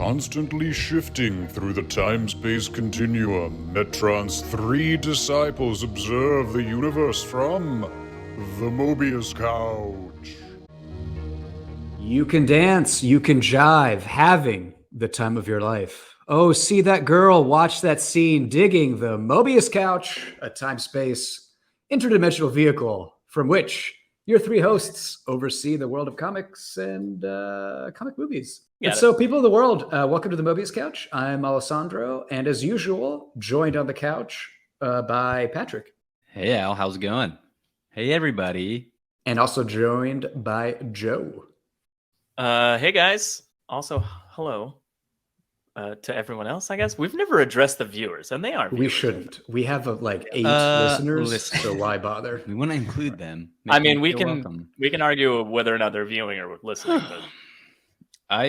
constantly shifting through the time-space continuum, Metron's three disciples observe the universe from the Mobius Couch. You can dance, you can jive, having the time of your life. Oh, see that girl, watch that scene, digging the Mobius Couch, a time-space interdimensional vehicle from which your three hosts oversee the world of comics and comic movies. And so, people of the world, welcome to the Mobius Couch. I'm Alessandro, and as usual, joined on the couch by Patrick. Hey, Al, how's it going? Hey, everybody. And also joined by Joe. Hey, guys. Also, hello to everyone else, I guess. We've never addressed the viewers, and they are viewers. We shouldn't. We have like 8 listeners, so why bother? We want to include them. I mean, we can argue whether or not they're viewing or listening. But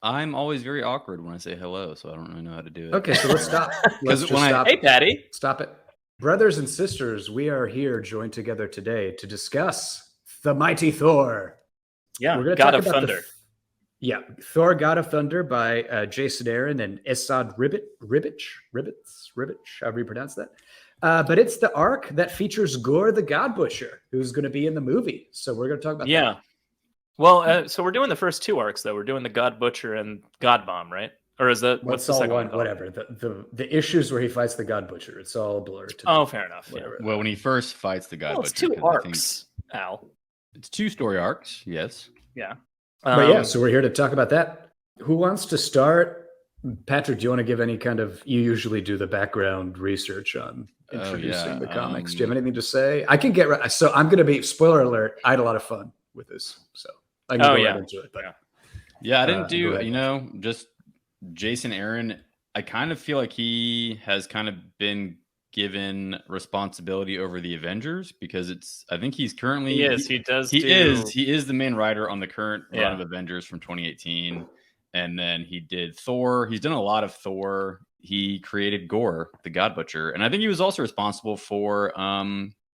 I'm always very awkward when I say hello, so I don't really know how to do it. Okay, so let's stop. Let's just stop. Hey, Patty. Stop it. Brothers and sisters, we are here joined together today to discuss the mighty Thor. Yeah, God of Thunder. Thor, God of Thunder by Jason Aaron and Esad Ribic, however you pronounce that. But it's the arc that features Gorr the God Butcher, who's going to be in the movie. So we're going to talk about that. Yeah. Well, so we're doing the first 2 arcs, though. We're doing the God Butcher and God Bomb, right? Or is that what's the second one? Whatever. The issues where he fights the God Butcher. It's all blurred. Oh, fair enough. Yeah. Well, when he first fights the God Butcher. It's 2 arcs, Al. It's 2 story arcs, yes. Yeah. But yeah, so we're here to talk about that. Who wants to start? Patrick, do you want to give any kind of, you usually do the background research on introducing the comics. Do you have anything to say? I can get, so I'm going to be, spoiler alert, I had a lot of fun with this. So I can go right into it. But, yeah, I didn't do, just Jason Aaron. I kind of feel like he has kind of been given responsibility over the Avengers because I think he's currently he is the main writer on the current run of Avengers from 2018, and then he did Thor. He's done a lot of Thor. He created Gorr the God Butcher, and I think he was also responsible for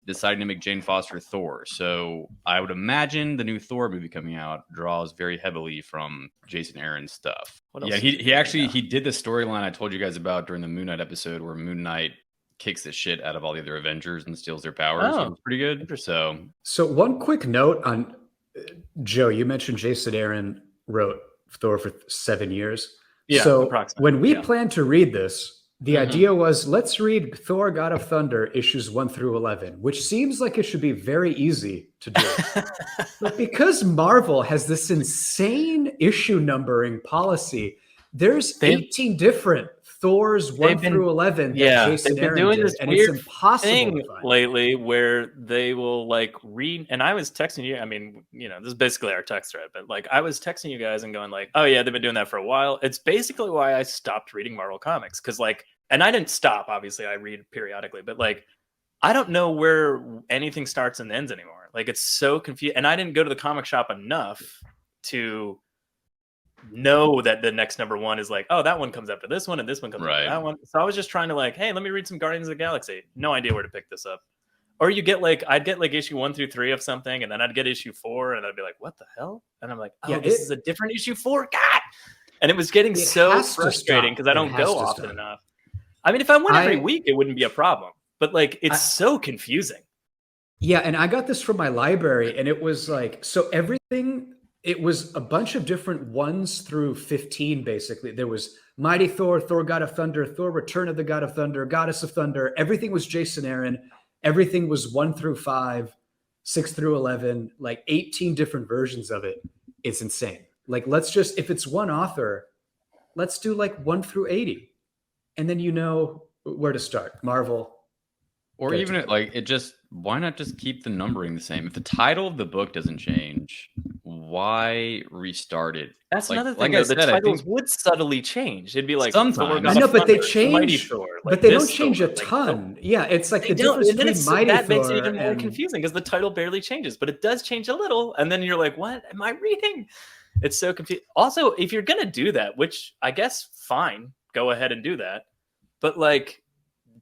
deciding to make Jane Foster Thor. So I would imagine the new Thor movie coming out draws very heavily from Jason Aaron's stuff. He did the storyline I told you guys about during the Moon Knight episode where Moon Knight kicks the shit out of all the other Avengers and steals their powers. So it's pretty good. So one quick note on Joe, you mentioned Jason Aaron wrote Thor for 7 years. Yeah. So when we planned to read this, the idea was let's read Thor God of Thunder issues 1 through 11, which seems like it should be very easy to do. But because Marvel has this insane issue numbering policy, there's 18 different Thor's 1 through 11 that Jason Aaron doing did, this and weird it's impossible thing to find. lately where they will like read, and I was texting you, I mean, this is basically our text thread, but like I was texting you guys and going like, oh yeah, they've been doing that for a while. It's basically why I stopped reading Marvel comics, because like, and I didn't stop, obviously I read periodically, but like I don't know where anything starts and ends anymore. Like it's so confused, and I didn't go to the comic shop enough to know that the next number 1 is like, oh, that one comes after this one and this one comes after that one. So I was just trying to like, hey, let me read some Guardians of the Galaxy. No idea where to pick this up. Or you get like, I'd get like issue 1 through 3 of something, and then I'd get issue 4 and I'd be like, what the hell? And I'm like, oh, this is a different issue 4. God. And it was getting so frustrating because I don't go often enough. I mean, if I went every week, it wouldn't be a problem, but like, it's so confusing. Yeah. And I got this from my library, and it was like, so everything, it was a bunch of different 1s through 15, basically. There was Mighty Thor, Thor God of Thunder, Thor Return of the God of Thunder, Goddess of Thunder. Everything was Jason Aaron. Everything was 1 through 5, 6 through 11, like 18 different versions of it. It's insane. Like, let's just, if it's one author, let's do like 1 through 80. And then you know where to start. Marvel. Or even why not just keep the numbering the same? If the title of the book doesn't change, why restart it? That's another thing. The titles would subtly change. It'd be like sometimes. I know, but they change. But they don't change a ton. Yeah, it's like the difference between Mighty Thor. That makes it even more confusing because the title barely changes, but it does change a little, and then you're like, "What am I reading?" It's so confusing. Also, if you're gonna do that, which I guess fine, go ahead and do that, but like,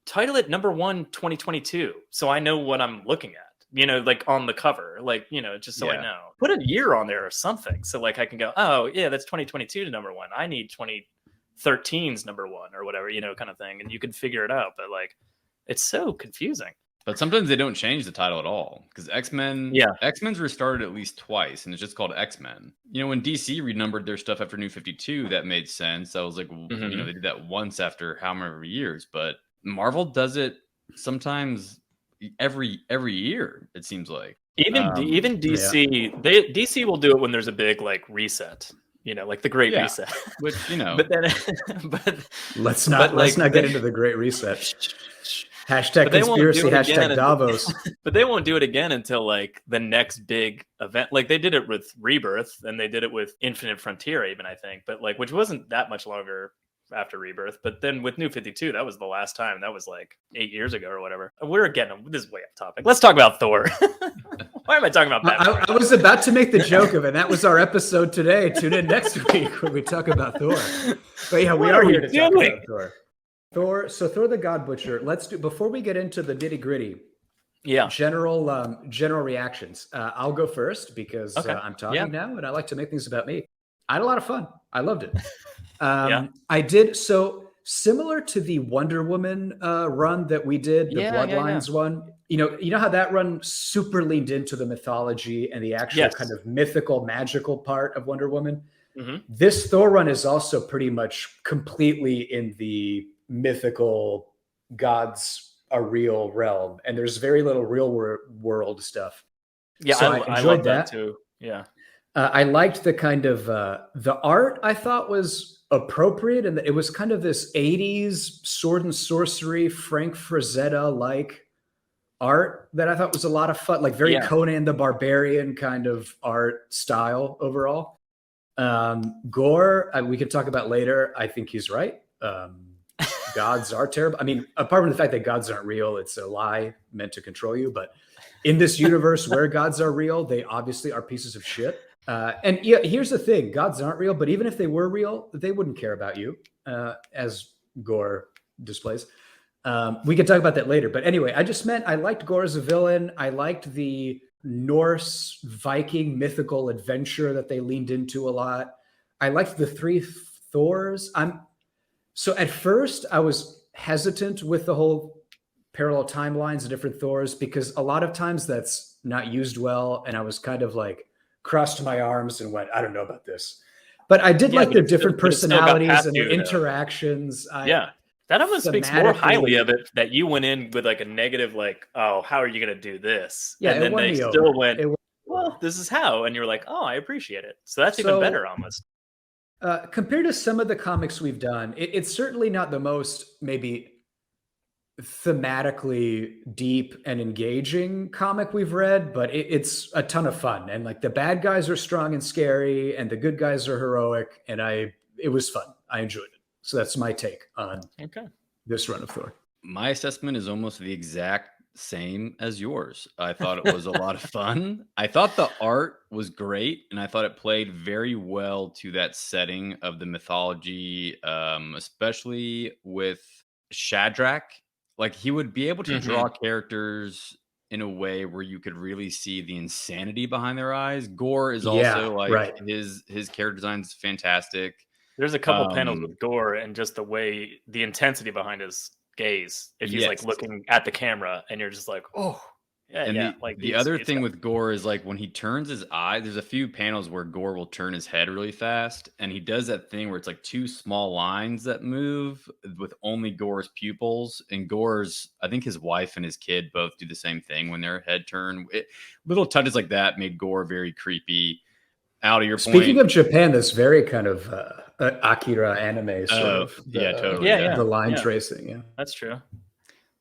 title it number 1 2022, so I know what I'm looking at. like on the cover, like, just so I know. Put a year on there or something. So like I can go, oh yeah, that's 2022 to number one. I need 2013's number one or whatever, kind of thing. And you can figure it out. But like, it's so confusing. But sometimes they don't change the title at all, because X-Men, X-Men's restarted at least twice, and it's just called X-Men. When DC renumbered their stuff after New 52, that made sense. I was like, they did that once after how many years, but Marvel does it sometimes every year, it seems like. Even DC, DC will do it when there's a big like reset. Like the Great Reset, which but then, let's not get into the Great Reset. Hashtag conspiracy, hashtag Davos. But they won't do it again until like the next big event. Like they did it with Rebirth, and they did it with Infinite Frontier, even I think. But like, which wasn't that much longer after Rebirth. But then with New 52, that was the last time. That was like 8 years ago or whatever. We're getting this is way off topic. Let's talk about Thor. Why am I talking about that? I was about to make the joke of it. That was our episode today. Tune in next week when we talk about Thor. But yeah, we are here to talk about Thor. Thor the God Butcher. Let's do, before we get into the nitty gritty. Yeah. General reactions. I'll go first because I'm talking now, and I like to make things about me. I had a lot of fun. I loved it. I did. So similar to the Wonder Woman run that we did, the Bloodlines one. You know how that run super leaned into the mythology and the actual kind of mythical, magical part of Wonder Woman. Mm-hmm. This Thor run is also pretty much completely in the mythical gods are real realm, and there's very little real world stuff. Yeah, so I enjoyed that too. Yeah, I liked the kind of the art. I thought was appropriate, and it was kind of this 80s sword and sorcery Frank Frazetta like art that I thought was a lot of fun, like very Conan the Barbarian kind of art style overall. Gorr, we could talk about later. I think he's right. Gods are terrible. I mean, apart from the fact that gods aren't real, it's a lie meant to control you. But in this universe where gods are real, they obviously are pieces of shit. And here's the thing. Gods aren't real, but even if they were real, they wouldn't care about you, as Gorr displays. We can talk about that later. But anyway, I liked Gorr as a villain. I liked the Norse Viking mythical adventure that they leaned into a lot. I liked the three Thors. So at first I was hesitant with the whole parallel timelines of different Thors because a lot of times that's not used well. And I was kind of like crossed my arms and went, I don't know about this. But I did like their different personalities and their interactions. That almost speaks more highly of it that you went in with like a negative, like, oh, how are you going to do this? Yeah, and then they still went, well, this is how. And you're like, oh, I appreciate it. So that's even better almost. Compared to some of the comics we've done, it's certainly not the most maybe thematically deep and engaging comic we've read, but it's a ton of fun. And like the bad guys are strong and scary and the good guys are heroic. And it was fun. I enjoyed it. So that's my take on this run of Thor. My assessment is almost the exact same as yours. I thought it was a lot of fun. I thought the art was great, and I thought it played very well to that setting of the mythology, especially with Shadrach. Like he would be able to draw characters in a way where you could really see the insanity behind their eyes. Gorr is also his character design's fantastic. There's a couple panels with Gorr and just the intensity behind his gaze. If he's like looking at the camera and you're just like, oh, yeah. The other thing with Gorr is like when he turns his eye, there's a few panels where Gorr will turn his head really fast. And he does that thing where it's like two small lines that move with only Gorr's pupils. And I think his wife and his kid both do the same thing when their head turn. Little touches like that made Gorr very creepy. Out of your point. Speaking of Japan, this very kind of Akira anime sort of. Totally. The line tracing. Yeah, that's true.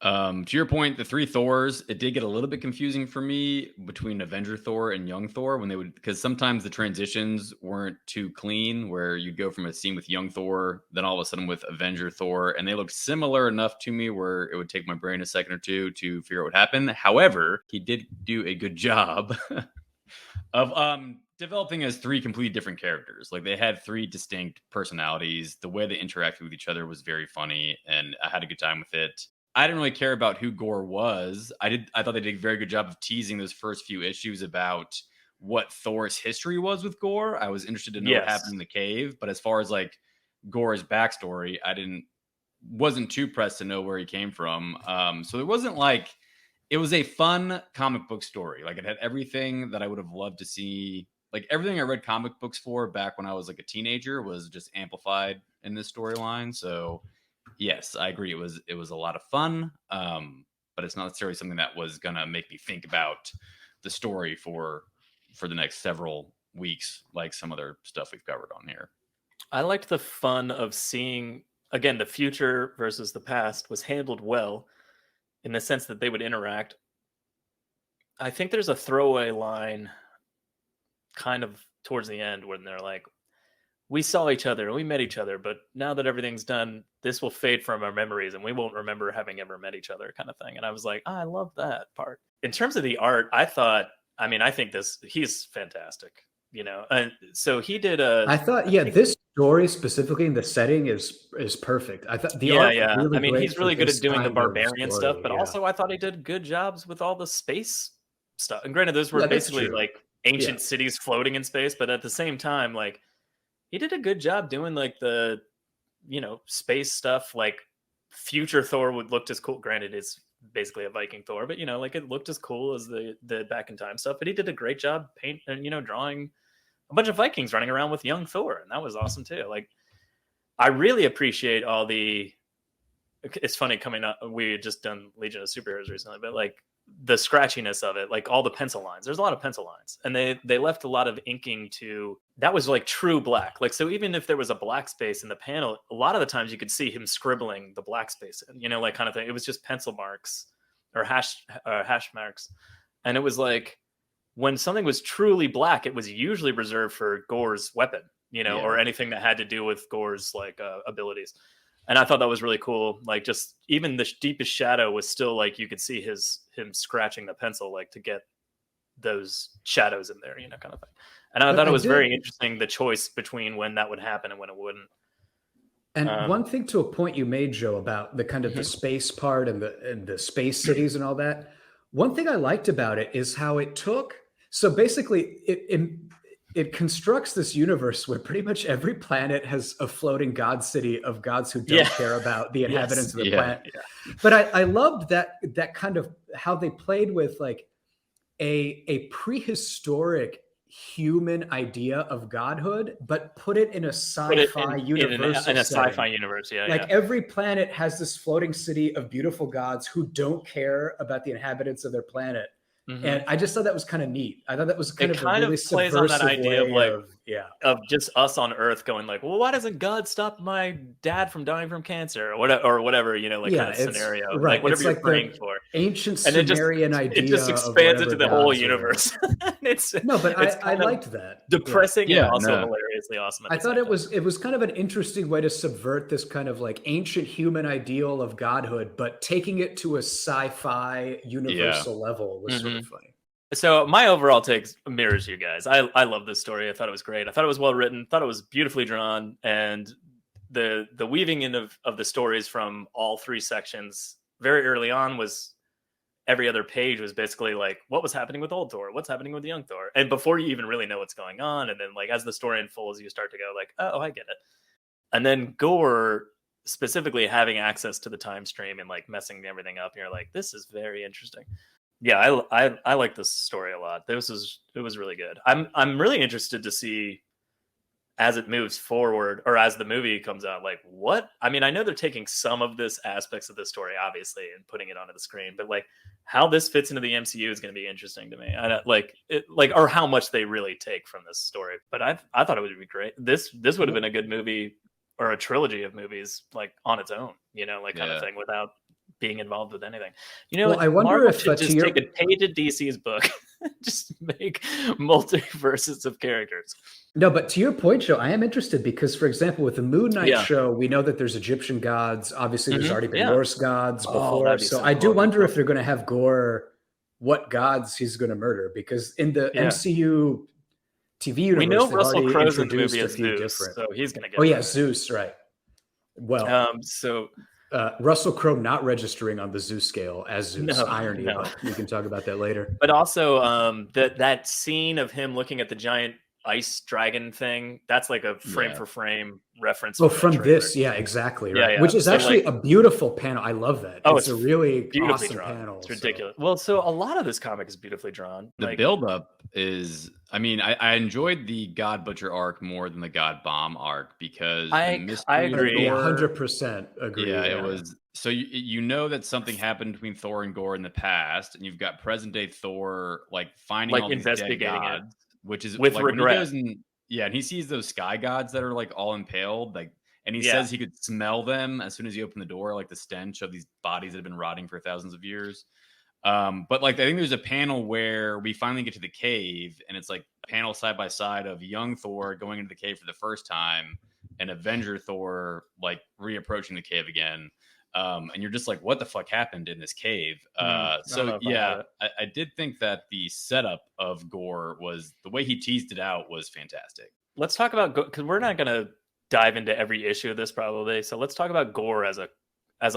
To your point, the three Thors, it did get a little bit confusing for me between Avenger Thor and Young Thor because sometimes the transitions weren't too clean, where you'd go from a scene with Young Thor, then all of a sudden with Avenger Thor, and they looked similar enough to me where it would take my brain a second or two to figure out what happened. However, he did do a good job of developing as three completely different characters. Like they had three distinct personalities. The way they interacted with each other was very funny, and I had a good time with it. I didn't really care about who Gorr was. I thought they did a very good job of teasing those first few issues about what Thor's history was with Gorr. I was interested to know what happened in the cave, but as far as like Gorr's backstory, wasn't too pressed to know where he came from. So it wasn't like, it was a fun comic book story. Like, it had everything that I would have loved to see. Like, everything I read comic books for back when I was like a teenager was just amplified in this storyline. So yes, I agree. It was a lot of fun, but it's not necessarily something that was gonna make me think about the story for the next several weeks, like some other stuff we've covered on here. I liked the fun of seeing, again, the future versus the past was handled well in the sense that they would interact. I think there's a throwaway line kind of towards the end when they're like, we saw each other and we met each other, but now that everything's done, this will fade from our memories and we won't remember having ever met each other, kind of thing. And I was like, I love that part. In terms of the art, I think he's fantastic, you know? And so he did this story specifically in the setting is perfect. I thought the art really he's really good at doing the barbarian stuff, but also I thought he did good jobs with all the space stuff. And granted, those were basically like ancient cities floating in space, but at the same time, like, he did a good job doing like the, you know, space stuff. Like, future Thor would look as cool. Granted, it's basically a Viking Thor, but you know, like, it looked as cool as the back in time stuff. But he did a great job drawing a bunch of Vikings running around with young Thor, and that was awesome too. Like, I really appreciate all the. It's funny coming up. We had just done Legion of Superheroes recently, but like the scratchiness of it, like all the pencil lines. There's a lot of pencil lines, and they left a lot of inking to. That was like true black. Like, so even if there was a black space in the panel, a lot of the times you could see him scribbling the black space in, you know, like kind of thing. It was just pencil marks or hash marks, and it was like when something was truly black, it was usually reserved for Gorr's weapon, you know, or anything that had to do with Gorr's like abilities. And I thought that was really cool. Like, just even the deepest shadow was still like, you could see him scratching the pencil, like to get those shadows in there, you know, kind of thing. And I thought it was very interesting, the choice between when that would happen and when it wouldn't. And one thing to a point you made, Joe, about the kind of the space part and the space cities and all that. One thing I liked about it is how it took. So basically, it constructs this universe where pretty much every planet has a floating god city of gods who don't care about the inhabitants of the planet. Yeah. But I loved that kind of how they played with like a prehistoric human idea of godhood, but put it in a sci-fi universe. In a sci-fi universe, every planet has this floating city of beautiful gods who don't care about the inhabitants of their planet. Mm-hmm. And I just thought that was kind of neat. I thought that was kind of a really plays on that idea of like of just us on Earth going like, well, why doesn't God stop my dad from dying from cancer or whatever, you know, like kind of scenario, right? Like whatever you're praying for. Ancient Sumerian idea. It just expands into the whole universe. I liked that. Depressing and also hilariously awesome. I thought it was kind of an interesting way to subvert this kind of like ancient human ideal of godhood, but taking it to a sci-fi universal level was sort of funny. So my overall take mirrors you guys. I love this story. I thought it was great. I thought it was well written. Thought it was beautifully drawn, and the weaving in of the stories from all three sections very early on was every other page was basically like what was happening with old Thor, what's happening with the young Thor, and before you even really know what's going on, and then like as the story unfolds, you start to go like, oh, I get it. And then Gorr specifically having access to the time stream and like messing everything up, and you're like, this is very interesting. Yeah, I like this story a lot. It was really good. I'm really interested to see as it moves forward or as the movie comes out, like what? I mean, I know they're taking some of this aspects of the story, obviously, and putting it onto the screen, but like how this fits into the MCU is going to be interesting to me. Or how much they really take from this story. But I thought it would be great. This would have been a good movie or a trilogy of movies like on its own, you know, like kind of thing without being involved with anything. You know, I wonder Marvel if should just take a page of DC's book, just make multiverses of characters. No, but to your point, Joe, I am interested because, for example, with the Moon Knight show, we know that there's Egyptian gods. Obviously, there's already been Norse gods before. So I do wonder if they're going to have Gorr, what gods he's going to murder, because in the MCU TV universe, we know Russell Crowe's in the movie as Zeus, so he's going to get. Oh yeah, Zeus, right? Well, so Russell Crowe not registering on the Zeus scale as Zeus. Irony, no. but we can talk about that later. But also, that scene of him looking at the giant ice dragon thing, that's like a frame for frame reference. Oh, from this, yeah, exactly, right. Yeah. Which is so actually a beautiful panel. I love that. Oh, it's a really beautifully awesome drawn. panel. It's ridiculous. Well, so a lot of this comic is beautifully drawn. The buildup is, I mean, I enjoyed the God Butcher arc more than the God Bomb arc because I agree. 100% agree. Yeah, it was. So you know that something happened between Thor and Gorr in the past, and you've got present day Thor like finding all these dead gods, which is with like regret. And he sees those sky gods that are like all impaled, like, and he says he could smell them as soon as he opened the door, like the stench of these bodies that have been rotting for thousands of years. But like I think there's a panel where we finally get to the cave, and it's like panel side by side of young Thor going into the cave for the first time, and Avenger Thor like reapproaching the cave again. And you're just like, what the fuck happened in this cave? I did think that the setup of Gorr was the way he teased it out was fantastic. Let's talk about, because we're not going to dive into every issue of this probably. So let's talk about Gorr as a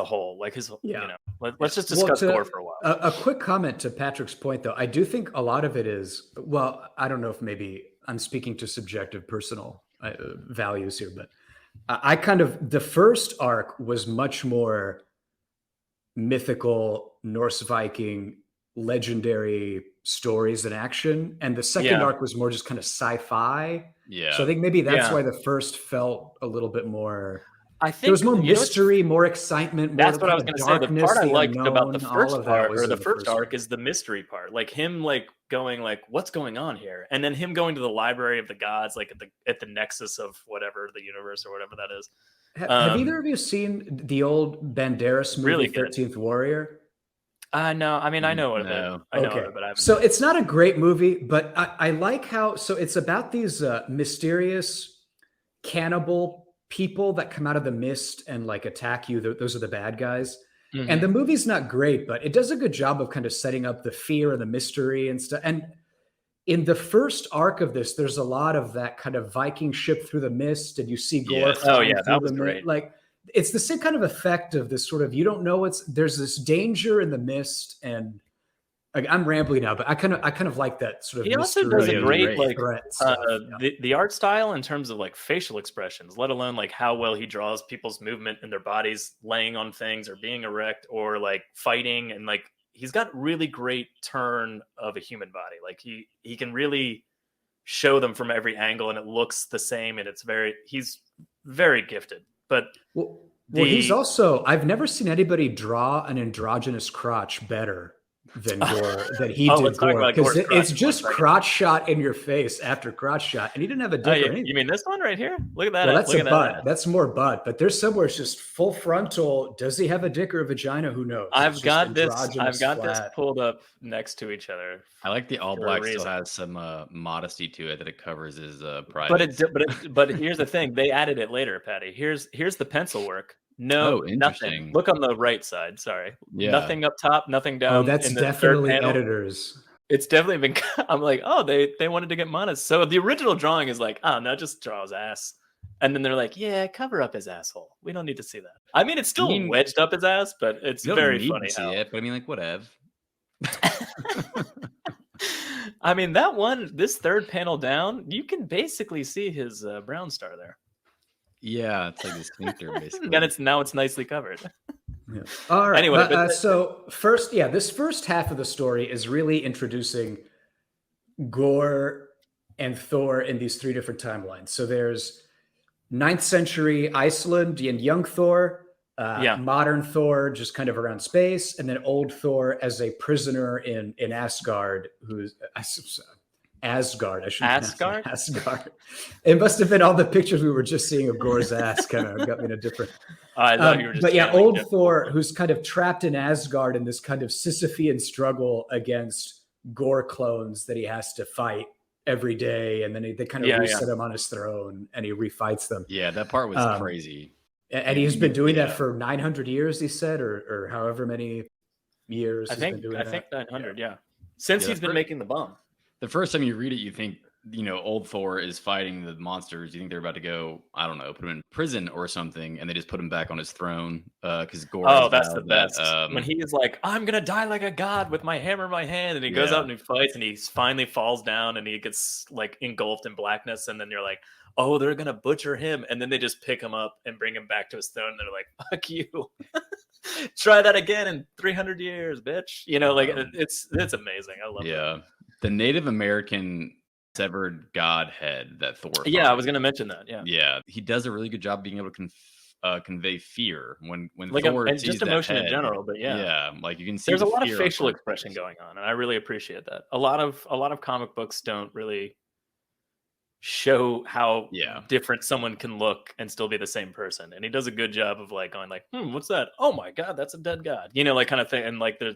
whole, like his, let's just discuss Gorr for a while. A quick comment to Patrick's point, though. I do think a lot of it is, well, I don't know if maybe I'm speaking to subjective personal values here, but I kind of, the first arc was much more mythical, Norse Viking, legendary stories and action. And the second arc was more just kind of sci-fi. Yeah. So I think maybe that's why the first felt a little bit more, I think there was more mystery, more excitement. That's what I was going to say. The part I liked about the first part, or the first arc, is the mystery part. Like him, like going, like, what's going on here? And then him going to the library of the gods, like at the nexus of whatever the universe or whatever that is. Have either of you seen the old Banderas movie, really 13th Warrior? No, I mean, I know it. I know it, but I haven't. So it's not a great movie, but I like how, so it's about these mysterious cannibal people that come out of the mist and like attack you. Those are the bad guys. Mm-hmm. And the movie's not great, but it does a good job of kind of setting up the fear and the mystery and stuff. And in the first arc of this, there's a lot of that kind of Viking ship through the mist, and you see Gorr. That was great. Like it's the same kind of effect of this sort of, you don't know there's this danger in the mist, and like, I'm rambling now, but I kind of like that sort of. He also does a great like stuff, the art style in terms of like facial expressions, let alone like how well he draws people's movement and their bodies laying on things or being erect or like fighting, and like he's got really great turn of a human body. Like he can really show them from every angle, and it looks the same, and he's very gifted. But he's also, I've never seen anybody draw an androgynous crotch better than Gorr, that he did Gorr, because it's just crotch shot in your face after crotch shot, and he didn't have a dick or anything. You mean this one right here? Look at that. Well, that's a butt. That's more butt, but there's somewhere it's just full frontal. Does he have a dick or a vagina? Who knows? I've got this pulled up next to each other. I like the all black still has some modesty to it, that it covers his pride. But here's the thing: they added it later, Patty. Here's the pencil work. No, nothing. Look on the right side. Sorry. Yeah. Nothing up top, nothing down. Oh, that's definitely editors. It's definitely been, I'm like, oh, they wanted to get modest. So the original drawing is like, oh, no, just draw his ass. And then they're like, yeah, cover up his asshole. We don't need to see that. I mean, it's still wedged up his ass, but it's very funny. To see it, but I mean, like, whatever. I mean, this third panel down, you can basically see his brown star there. Yeah, it's like a sphincter, basically. And now it's nicely covered. Yeah. All right. Anyway, so first, this first half of the story is really introducing Gorr and Thor in these three different timelines. So there's 9th century Iceland and young Thor, modern Thor just kind of around space, and then old Thor as a prisoner in Asgard, who's Asgard. I should Asgard. Asgard. It must have been all the pictures we were just seeing of Gorr's ass kind of got me in a different. I thought you were just. But old Thor, who's kind of trapped in Asgard in this kind of Sisyphean struggle against Gorr clones that he has to fight every day, and then they kind of reset him on his throne, and he refights them. Yeah, that part was crazy. And he's been doing that for 900 years, he said, or however many years. I think 900. Yeah, since he's been making the bomb. The first time you read it, you think old Thor is fighting the monsters, you think they're about to go, I don't know, put him in prison or something, and they just put him back on his throne because Gorr. Oh, that's the best. When he is like, I'm gonna die like a god with my hammer in my hand, and he goes out and he fights, and he finally falls down, and he gets like engulfed in blackness, and then you're like, oh, they're gonna butcher him, and then they just pick him up and bring him back to his throne, and they're like, fuck you. Try that again in 300 years, bitch. It's amazing. I love it. Yeah. The Native American severed god head that Thor finds. I was going to mention that. Yeah, he does a really good job being able to convey fear when like Thor and sees just that emotion head, in general. But like you can see there's a lot of fear facial on expression Thor's going on, and I really appreciate that. A lot of comic books don't really show how different someone can look and still be the same person, and he does a good job of like going like, what's that? Oh my god, that's a dead god, like kind of thing. And like the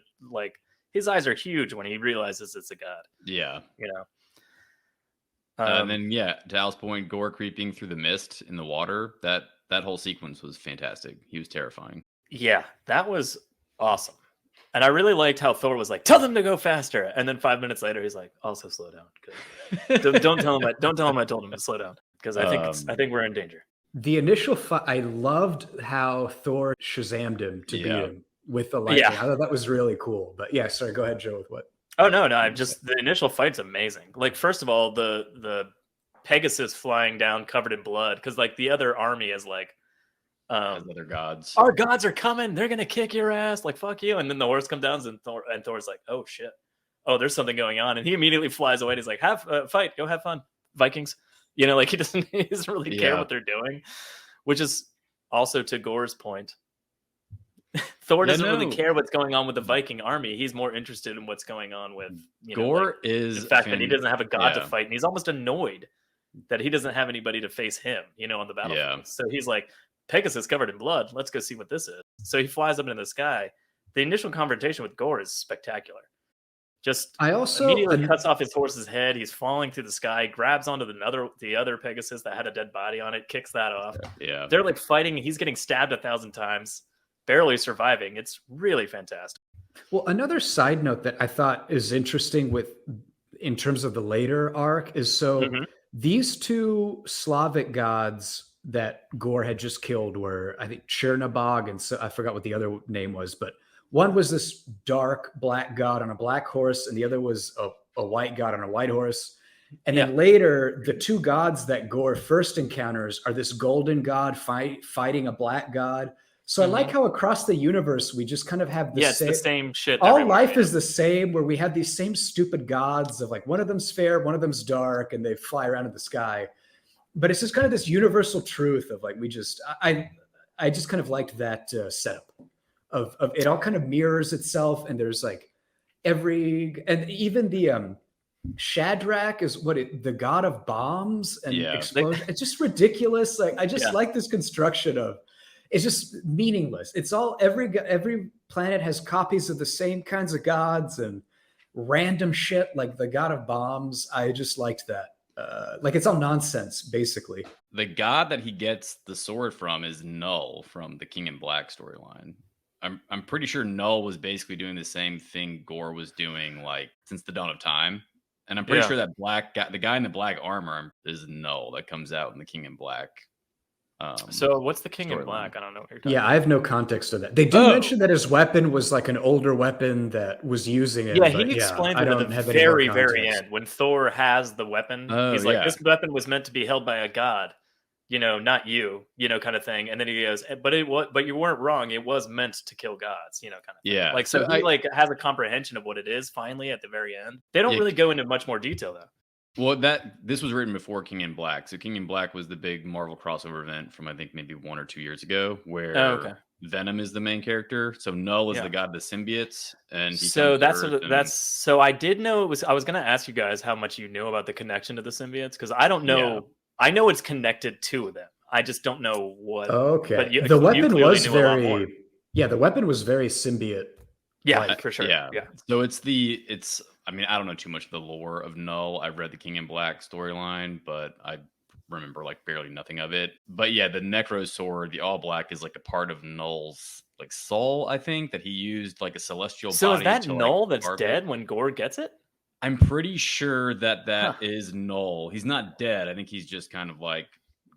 his eyes are huge when he realizes it's a god. And then to Al's point, Gorr creeping through the mist in the water, that whole sequence was fantastic. He was terrifying. Yeah, that was awesome. And I really liked how Thor was like, tell them to go faster, and then 5 minutes later he's like, also slow down. Don't tell him I told him to slow down, because I think we're in danger. The initial fight, I loved how Thor Shazammed him to beat him with the lightning. I thought that was really cool. But sorry, go ahead, Joe, with what? Oh no, I'm just, the initial fight's amazing. Like, first of all, the Pegasus flying down covered in blood, because like the other army is like, other gods. Our gods are coming. They're gonna kick your ass. Like, fuck you. And then the horse comes down, and Thor's like, oh shit. Oh, there's something going on. And he immediately flies away. And he's like, have fight. Go have fun, Vikings. Like he doesn't really care what they're doing, which is also to Gorr's point. Thor doesn't really care what's going on with the Viking army. He's more interested in what's going on with Gorr is the fact that he doesn't have a god to fight, and he's almost annoyed that he doesn't have anybody to face him, on the battlefield. So he's like, Pegasus covered in blood. Let's go see what this is. So he flies up into the sky. The initial confrontation with Gorr is spectacular. Immediately cuts off his horse's head. He's falling through the sky, grabs onto the other Pegasus that had a dead body on it, kicks that off. Yeah. They're like fighting. He's getting stabbed 1,000 times, barely surviving. It's really fantastic. Well, another side note that I thought is interesting in terms of the later arc is these two Slavic gods that Gorr had just killed were, I think, Chernabog, and so I forgot what the other name was, but one was this dark black god on a black horse, and the other was a white god on a white horse. And then later, the two gods that Gorr first encounters are this golden god fighting a black god. So I like how across the universe we just kind of have the same shit. All life is the same, where we have these same stupid gods of like, one of them's fair, one of them's dark, and they fly around in the sky. But it's just kind of this universal truth of like, I just kind of liked that setup of it all kind of mirrors itself. And there's like and even the Shadrach is the god of bombs and explosion. It's just ridiculous. Like, I just like this construction of, it's just meaningless. It's all, every planet has copies of the same kinds of gods and random shit, like the god of bombs. I just liked that. Like, it's all nonsense, basically. The god that he gets the sword from is Null from the King in Black storyline. I'm pretty sure Null was basically doing the same thing Gorr was doing, like, since the dawn of time. And I'm pretty sure that black guy, the guy in the black armor, is Null that comes out in the King in Black. So what's the King in Black? I don't know what you're talking about. I have no context of that. They do mention that his weapon was like an older weapon that was using it. Yeah, he explained it at the very, very end when Thor has the weapon. He's like, this weapon was meant to be held by a god, not you, kind of thing. And then he goes, but you weren't wrong. It was meant to kill gods, kind of thing. Yeah. Like, so he has a comprehension of what it is finally at the very end. They don't really go into much more detail though. Well, this was written before King in Black. So King in Black was the big Marvel crossover event from, I think, maybe 1 or 2 years ago, where Venom is the main character. So Null is the god of the symbiotes, and so I did know it was. I was going to ask you guys how much you knew about the connection to the symbiotes, because I don't know. Yeah. I know it's connected to them. I just don't know what. Okay, but the weapon was very. Yeah, the weapon was very symbiote. Yeah, for sure. Yeah. So it's. I mean, I don't know too much of the lore of Null. I've read the King in Black storyline, but I remember like barely nothing of it. But yeah, the Necro Sword, the all black, is like a part of Null's like soul, I think, that he used like a celestial body. So is that Null that's dead when Gorr gets it? I'm pretty sure that is Null. He's not dead. I think he's just kind of like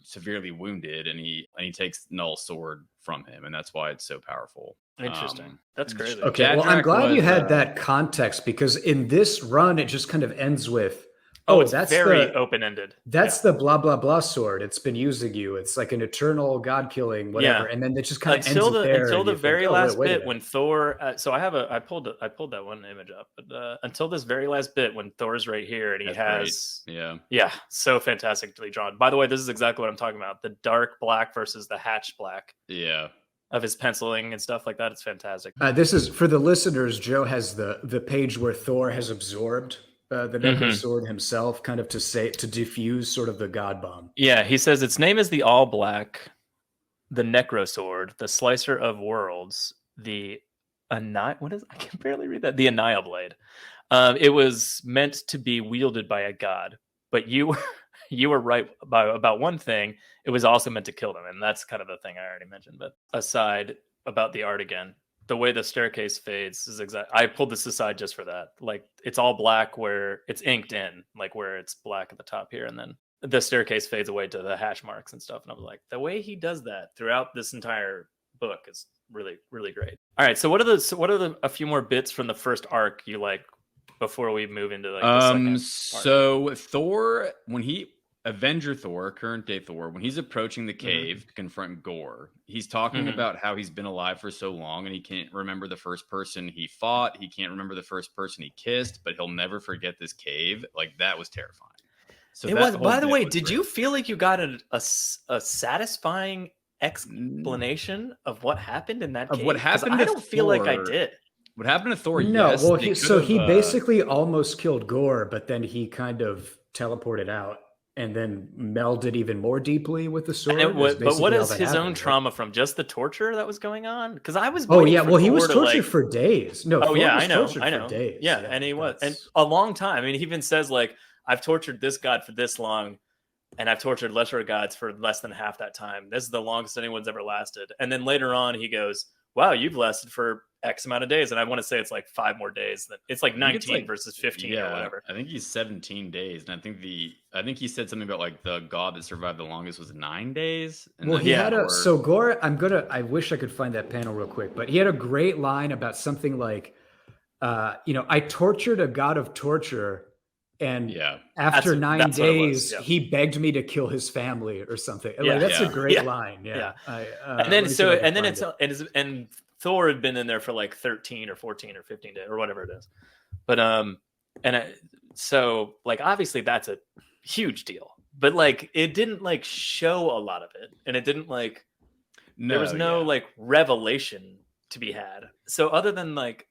severely wounded, and he takes Null's sword from him, and that's why it's so powerful. Interesting. That's crazy. Okay, well, I'm glad you had that context, because in this run, it just kind of ends with, it's that's very open-ended. That's the blah, blah, blah sword. It's been using you. It's like an eternal god-killing, whatever. And then it just kind of ends there. Until the very last bit when Thor... so I pulled that one image up. But until this very last bit when Thor's right here and he has... Great. Yeah, so fantastically drawn. By the way, this is exactly what I'm talking about. The dark black versus the hatch black. Yeah. Of his penciling and stuff like that. It's fantastic. This is, for the listeners, Joe has the page where Thor has absorbed the Necro Sword himself, kind of to diffuse sort of the God Bomb. Yeah, he says its name is the All Black, the Necro Sword, the Slicer of Worlds, the I can barely read that. The Annihilablade. It was meant to be wielded by a god, but you were right about one thing. It was also meant to kill them, and that's kind of the thing I already mentioned. But aside about the art again, the way the staircase fades is I pulled this aside just for that. Like, it's all black where it's inked in, like where it's black at the top here, and then the staircase fades away to the hash marks and stuff. And I was like, the way he does that throughout this entire book is really, really great. All right, so what are a few more bits from the first arc you like before we move into like the second arc? So Thor, when Avenger Thor, current day Thor, when he's approaching the cave to confront Gorr, he's talking about how he's been alive for so long and he can't remember the first person he fought. He can't remember the first person he kissed, but he'll never forget this cave. Like, that was terrifying. So it was. By the way, did you feel like you got a satisfying explanation of what happened in that cave? What happened? I don't feel like I did. What happened to Thor? No, yes, well, he basically almost killed Gorr, but then he kind of teleported out and then melded even more deeply with the sword. But what is his own trauma from? Just the torture that was going on? Because I was. He was tortured for days. No. I know. For days. Yeah, and he was, and a long time. I mean, he even says like, I've tortured this god for this long, and I've tortured lesser gods for less than half that time. This is the longest anyone's ever lasted. And then later on, he goes, wow, you've lasted for X amount of days. And I want to say it's like 5 more days. It's like 19 versus 15 or whatever. I think he's 17 days. And I think he said something about like the god that survived the longest was 9 days. And he had so Gorr, I wish I could find that panel real quick, but he had a great line about something like, I tortured a god of torture. And after 9 days, he begged me to kill his family or something. That's a great line. Yeah. And Thor had been in there for like 13 or 14 or 15 days or whatever it is. But so like obviously that's a huge deal. But like it didn't like show a lot of it, and it didn't like there was no like revelation to be had. So other than like,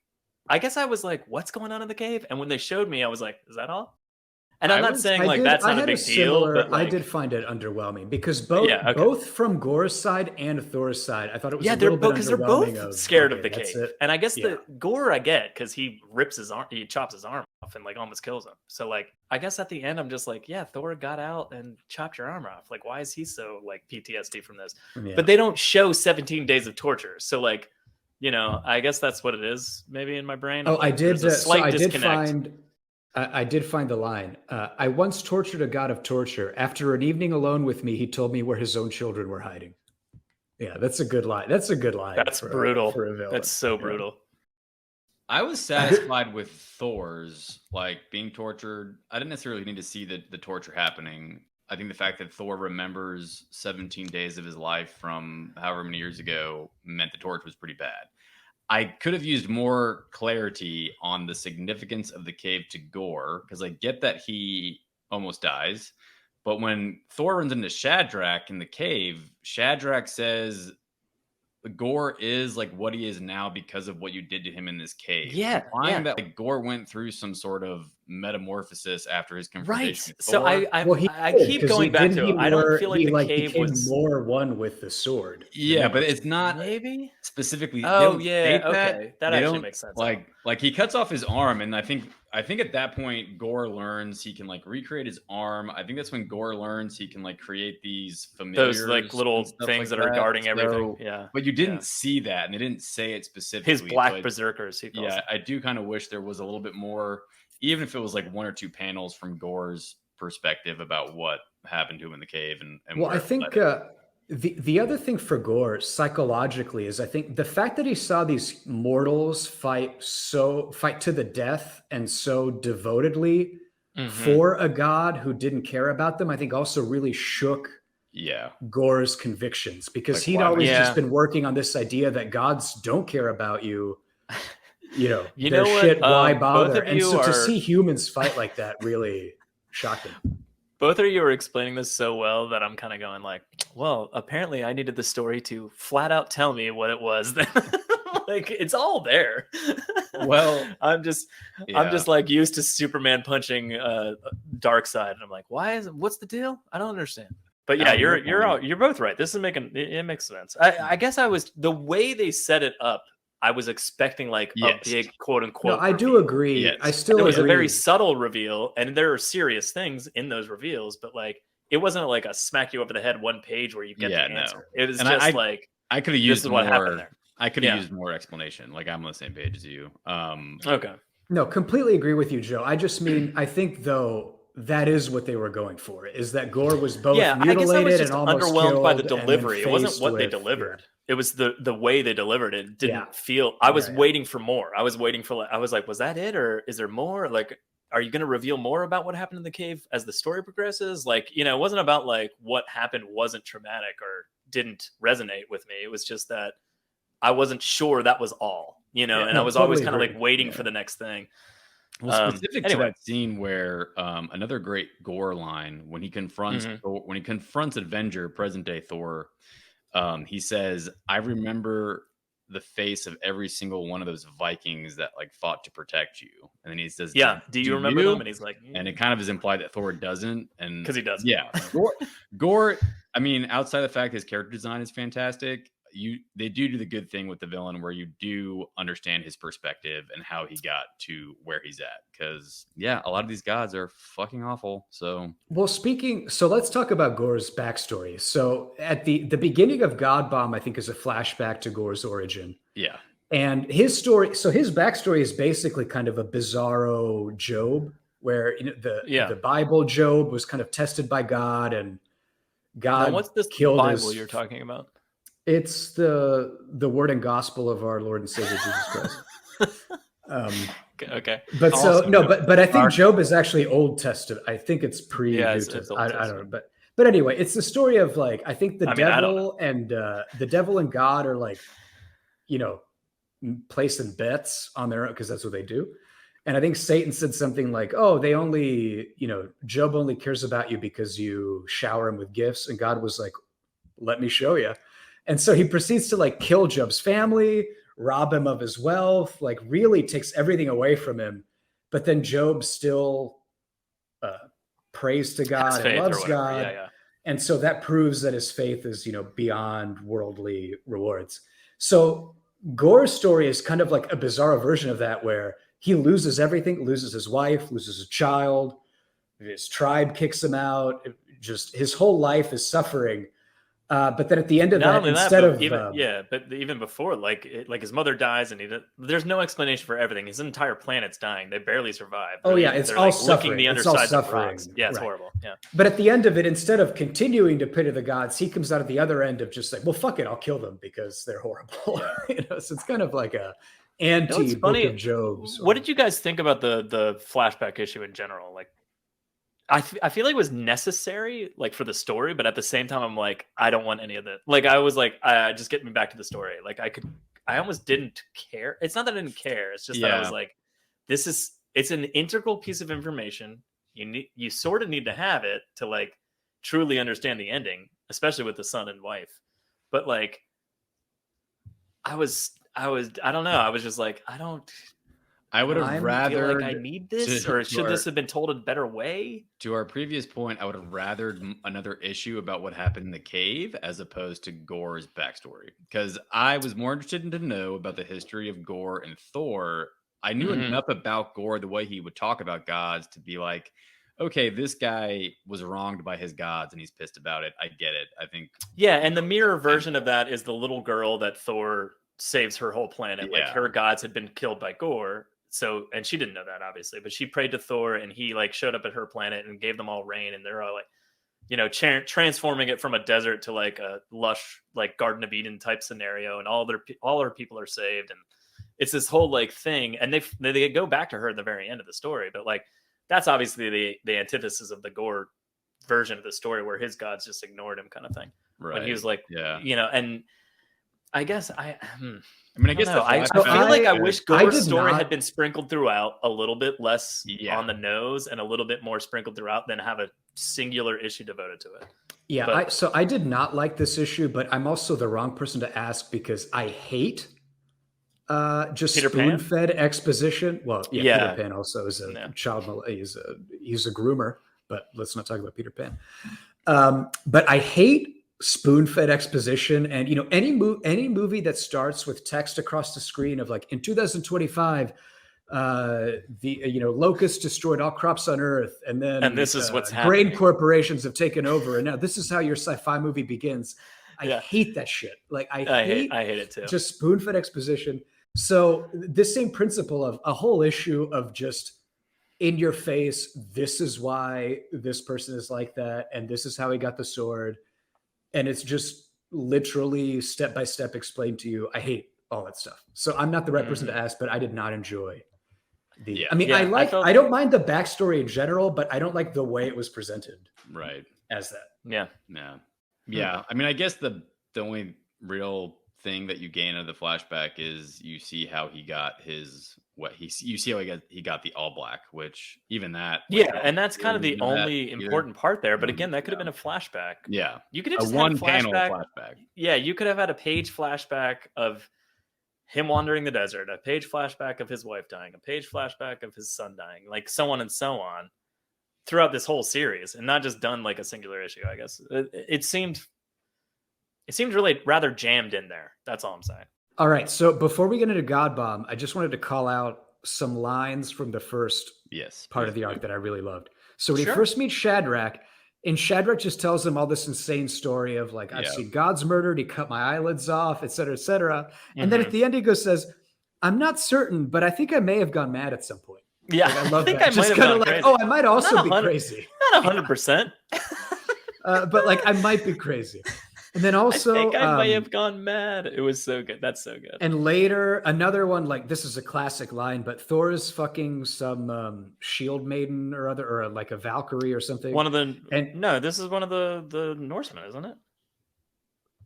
I guess I was like, what's going on in the cave? And when they showed me, I was like, is that all? And I'm not saying like that's not a big deal, but like, I did find it underwhelming because both from Gorr's side and Thor's side, I thought it was a little bit because they're both scared of the cave. And I guess the Gorr I get because he rips his arm, he chops his arm off and like almost kills him. So like I guess at the end I'm just like, yeah, Thor got out and chopped your arm off. Like why is he so like PTSD from this? Yeah. But they don't show 17 days of torture. So like, I guess that's what it is. Maybe in my brain. I did. I did find the line. I once tortured a god of torture. After an evening alone with me, he told me where his own children were hiding. Yeah, that's a good line. That's brutal. That's so brutal. I was satisfied with Thor's like being tortured. I didn't necessarily need to see the torture happening. I think the fact that Thor remembers 17 days of his life from however many years ago meant the torture was pretty bad. I could have used more clarity on the significance of the cave to Gorr, because I get that he almost dies. But when Thor runs into Shadrach in the cave, Shadrach says Gorr is like what he is now because of what you did to him in this cave. Yeah. Implying that like, Gorr went through some sort of metamorphosis after his confrontation. Right. So I keep going back to it. I don't feel like the cave was more one with the sword. Yeah, but it's not maybe specifically. Oh yeah, okay. That actually makes sense. Like he cuts off his arm, and I think at that point Gorr learns he can like recreate his arm. I think that's when Gorr learns he can like create these familiars, those like little things that are guarding everything. Yeah, but you didn't see that, and they didn't say it specifically. His black berserkers. I do kind of wish there was a little bit more even if it was like 1 or 2 panels from Gorr's perspective about what happened to him in the cave and well, I think the other thing for Gorr psychologically is I think the fact that he saw these mortals fight to the death and so devotedly for a god who didn't care about them, I think also really shook Gorr's convictions, because like, he'd always just been working on this idea that gods don't care about you. You know shit, why bother? And so to see humans fight like that really shocked him. Both of you are explaining this so well that I'm kind of going like, well, apparently I needed the story to flat out tell me what it was. Like, it's all there. Well, I'm just like used to Superman punching Darkseid, and I'm like, what's the deal? I don't understand. But yeah, you're both right. This is it makes sense. I guess the way they set it up, I was expecting like a big quote unquote. No, I do agree. Yes. I still agree. It was a very subtle reveal, and there are serious things in those reveals, but like it wasn't like a smack you over the head one page where you get the answer. It was just like I could have used more. What happened there. I could have used more explanation. Like I'm on the same page as you. Okay. No, completely agree with you, Joe. I just mean I think though that is what they were going for. Is that Gorr was both mutilated I guess I was just and almost underwhelmed by the delivery. It wasn't what they delivered. It was the way they delivered it. Didn't feel. I was waiting for more. I was waiting for. I was like, was that it, or is there more? Like, are you going to reveal more about what happened in the cave as the story progresses? Like, it wasn't about like what happened wasn't traumatic or didn't resonate with me. It was just that I wasn't sure that was all. And I was always kind of like waiting for the next thing. Well, specific to that scene where another great Gorr line when he confronts Avenger, present day Thor. He says, I remember the face of every single one of those Vikings that like fought to protect you. And then he says, do you remember them? And he's like, and it kind of is implied that Thor doesn't. And because he doesn't. Yeah. Gorr, I mean, outside the fact his character design is fantastic, they do the good thing with the villain where you do understand his perspective and how he got to where he's at, because a lot of these gods are fucking awful. So let's talk about Gorr's backstory. So at the beginning of God Bomb, I think is a flashback to Gorr's origin, and his story. So his backstory is basically kind of a bizarro Job, where the Bible Job was kind of tested by God, and God now, what's this killed Bible you're talking about? It's the word and gospel of our Lord and Savior Jesus Christ. Okay. But awesome. But I think Job is actually Old Testament. I think it's pre-New Testament. I don't know. But anyway, it's the story of like, I think the devil and God are like, placing bets on their own, because that's what they do. And I think Satan said something like, oh, they only, Job only cares about you because you shower him with gifts. And God was like, let me show you. And so he proceeds to like kill Job's family, rob him of his wealth, like really takes everything away from him. But then Job still prays to God and loves God. Yeah. And so that proves that his faith is, beyond worldly rewards. So Gorr's story is kind of like a bizarre version of that, where he loses everything, loses his wife, loses his child, his tribe kicks him out. Just his whole life is suffering. But then at the end of that, but even before, like his mother dies, and there's no explanation for everything. His entire planet's dying. They barely survive. It's all suffering. The undersides of rocks. Yeah, it's horrible. Yeah. But at the end of it, instead of continuing to pity the gods, he comes out at the other end of just like, well, fuck it, I'll kill them because they're horrible. So it's kind of like a anti-book of Job. What did you guys think about the flashback issue in general? Like, I feel like it was necessary, like, for the story, but at the same time, I'm like, I don't want any of that. Like, I was like, just get me back to the story. Like, I almost didn't care. It's not that I didn't care. It's just that I was like, it's an integral piece of information. You sort of need to have it to like truly understand the ending, especially with the son and wife. But like, I don't know. I was just like, I would have rather like I need this, or should this have been told a better way? To our previous point, I would have rathered another issue about what happened in the cave as opposed to Gorr's backstory, because I was more interested to know about the history of Gorr and Thor. I knew enough about Gorr, the way he would talk about gods, to be like, okay, this guy was wronged by his gods and he's pissed about it. I get it. I think. Yeah, and the mirror version of that is the little girl that Thor saves her whole planet. Like her gods had been killed by Gorr. and she didn't know that obviously, but she prayed to Thor, and he like showed up at her planet and gave them all rain, and they're all like, you know, transforming it from a desert to like a lush, like Garden of Eden type scenario, and all her people are saved, and it's this whole like thing, and they go back to her at the very end of the story, but like that's obviously the antithesis of the Gorr version of the story, where his gods just ignored him, kind of thing. Right. When he was like, you know, and I guess I feel like I wish Gorr's story had been sprinkled throughout a little bit less on the nose and a little bit more sprinkled throughout than have a singular issue devoted to it. Yeah, so I did not like this issue, but I'm also the wrong person to ask because I hate just spoon-fed exposition. Well, Peter Pan also is a child. He's a groomer, but let's not talk about Peter Pan. But I hate spoon-fed exposition, and you know, any movie that starts with text across the screen of like, in 2025 locusts destroyed all crops on Earth, and this is what's happening. Grain corporations have taken over, and now this is how your sci-fi movie begins. I hate that shit. Like I hate it too. Just spoon-fed exposition. So this same principle of a whole issue of just in your face, this is why this person is like that, and this is how he got the sword. And it's just literally step by step explained to you. I hate all that stuff. So I'm not the right person to ask, but I did not enjoy the. I mean, I don't mind the backstory in general, but I don't like the way it was presented. Right. As that. Yeah. I mean, I guess the only real thing that you gain out of the flashback is you see how he got he got the all black, which even that and that's kind of the only important part there, but again, that could have been a flashback. You could have just one panel flashback. You could have had a page flashback of him wandering the desert, a page flashback of his wife dying, a page flashback of his son dying, like so on and so on throughout this whole series, and not just done like a singular issue. I guess it seemed really rather jammed in there. That's all I'm saying. All right. So before we get into God Bomb, I just wanted to call out some lines from the first part of the arc that I really loved. So when he first meets Shadrach, and Shadrach just tells him all this insane story of like, I've seen gods murdered, he cut my eyelids off, et cetera, et cetera. And then at the end, he says, I'm not certain, but I think I may have gone mad at some point. Yeah. Like, I love that. I just kind of like, crazy. I might also be crazy. Not 100%. But like, I might be crazy. And then also, I think I may have gone mad. It was so good. That's so good. And later, another one, like this is a classic line, but Thor is fucking some shield maiden or other, or like a Valkyrie or something. This is one of the Norsemen, isn't it?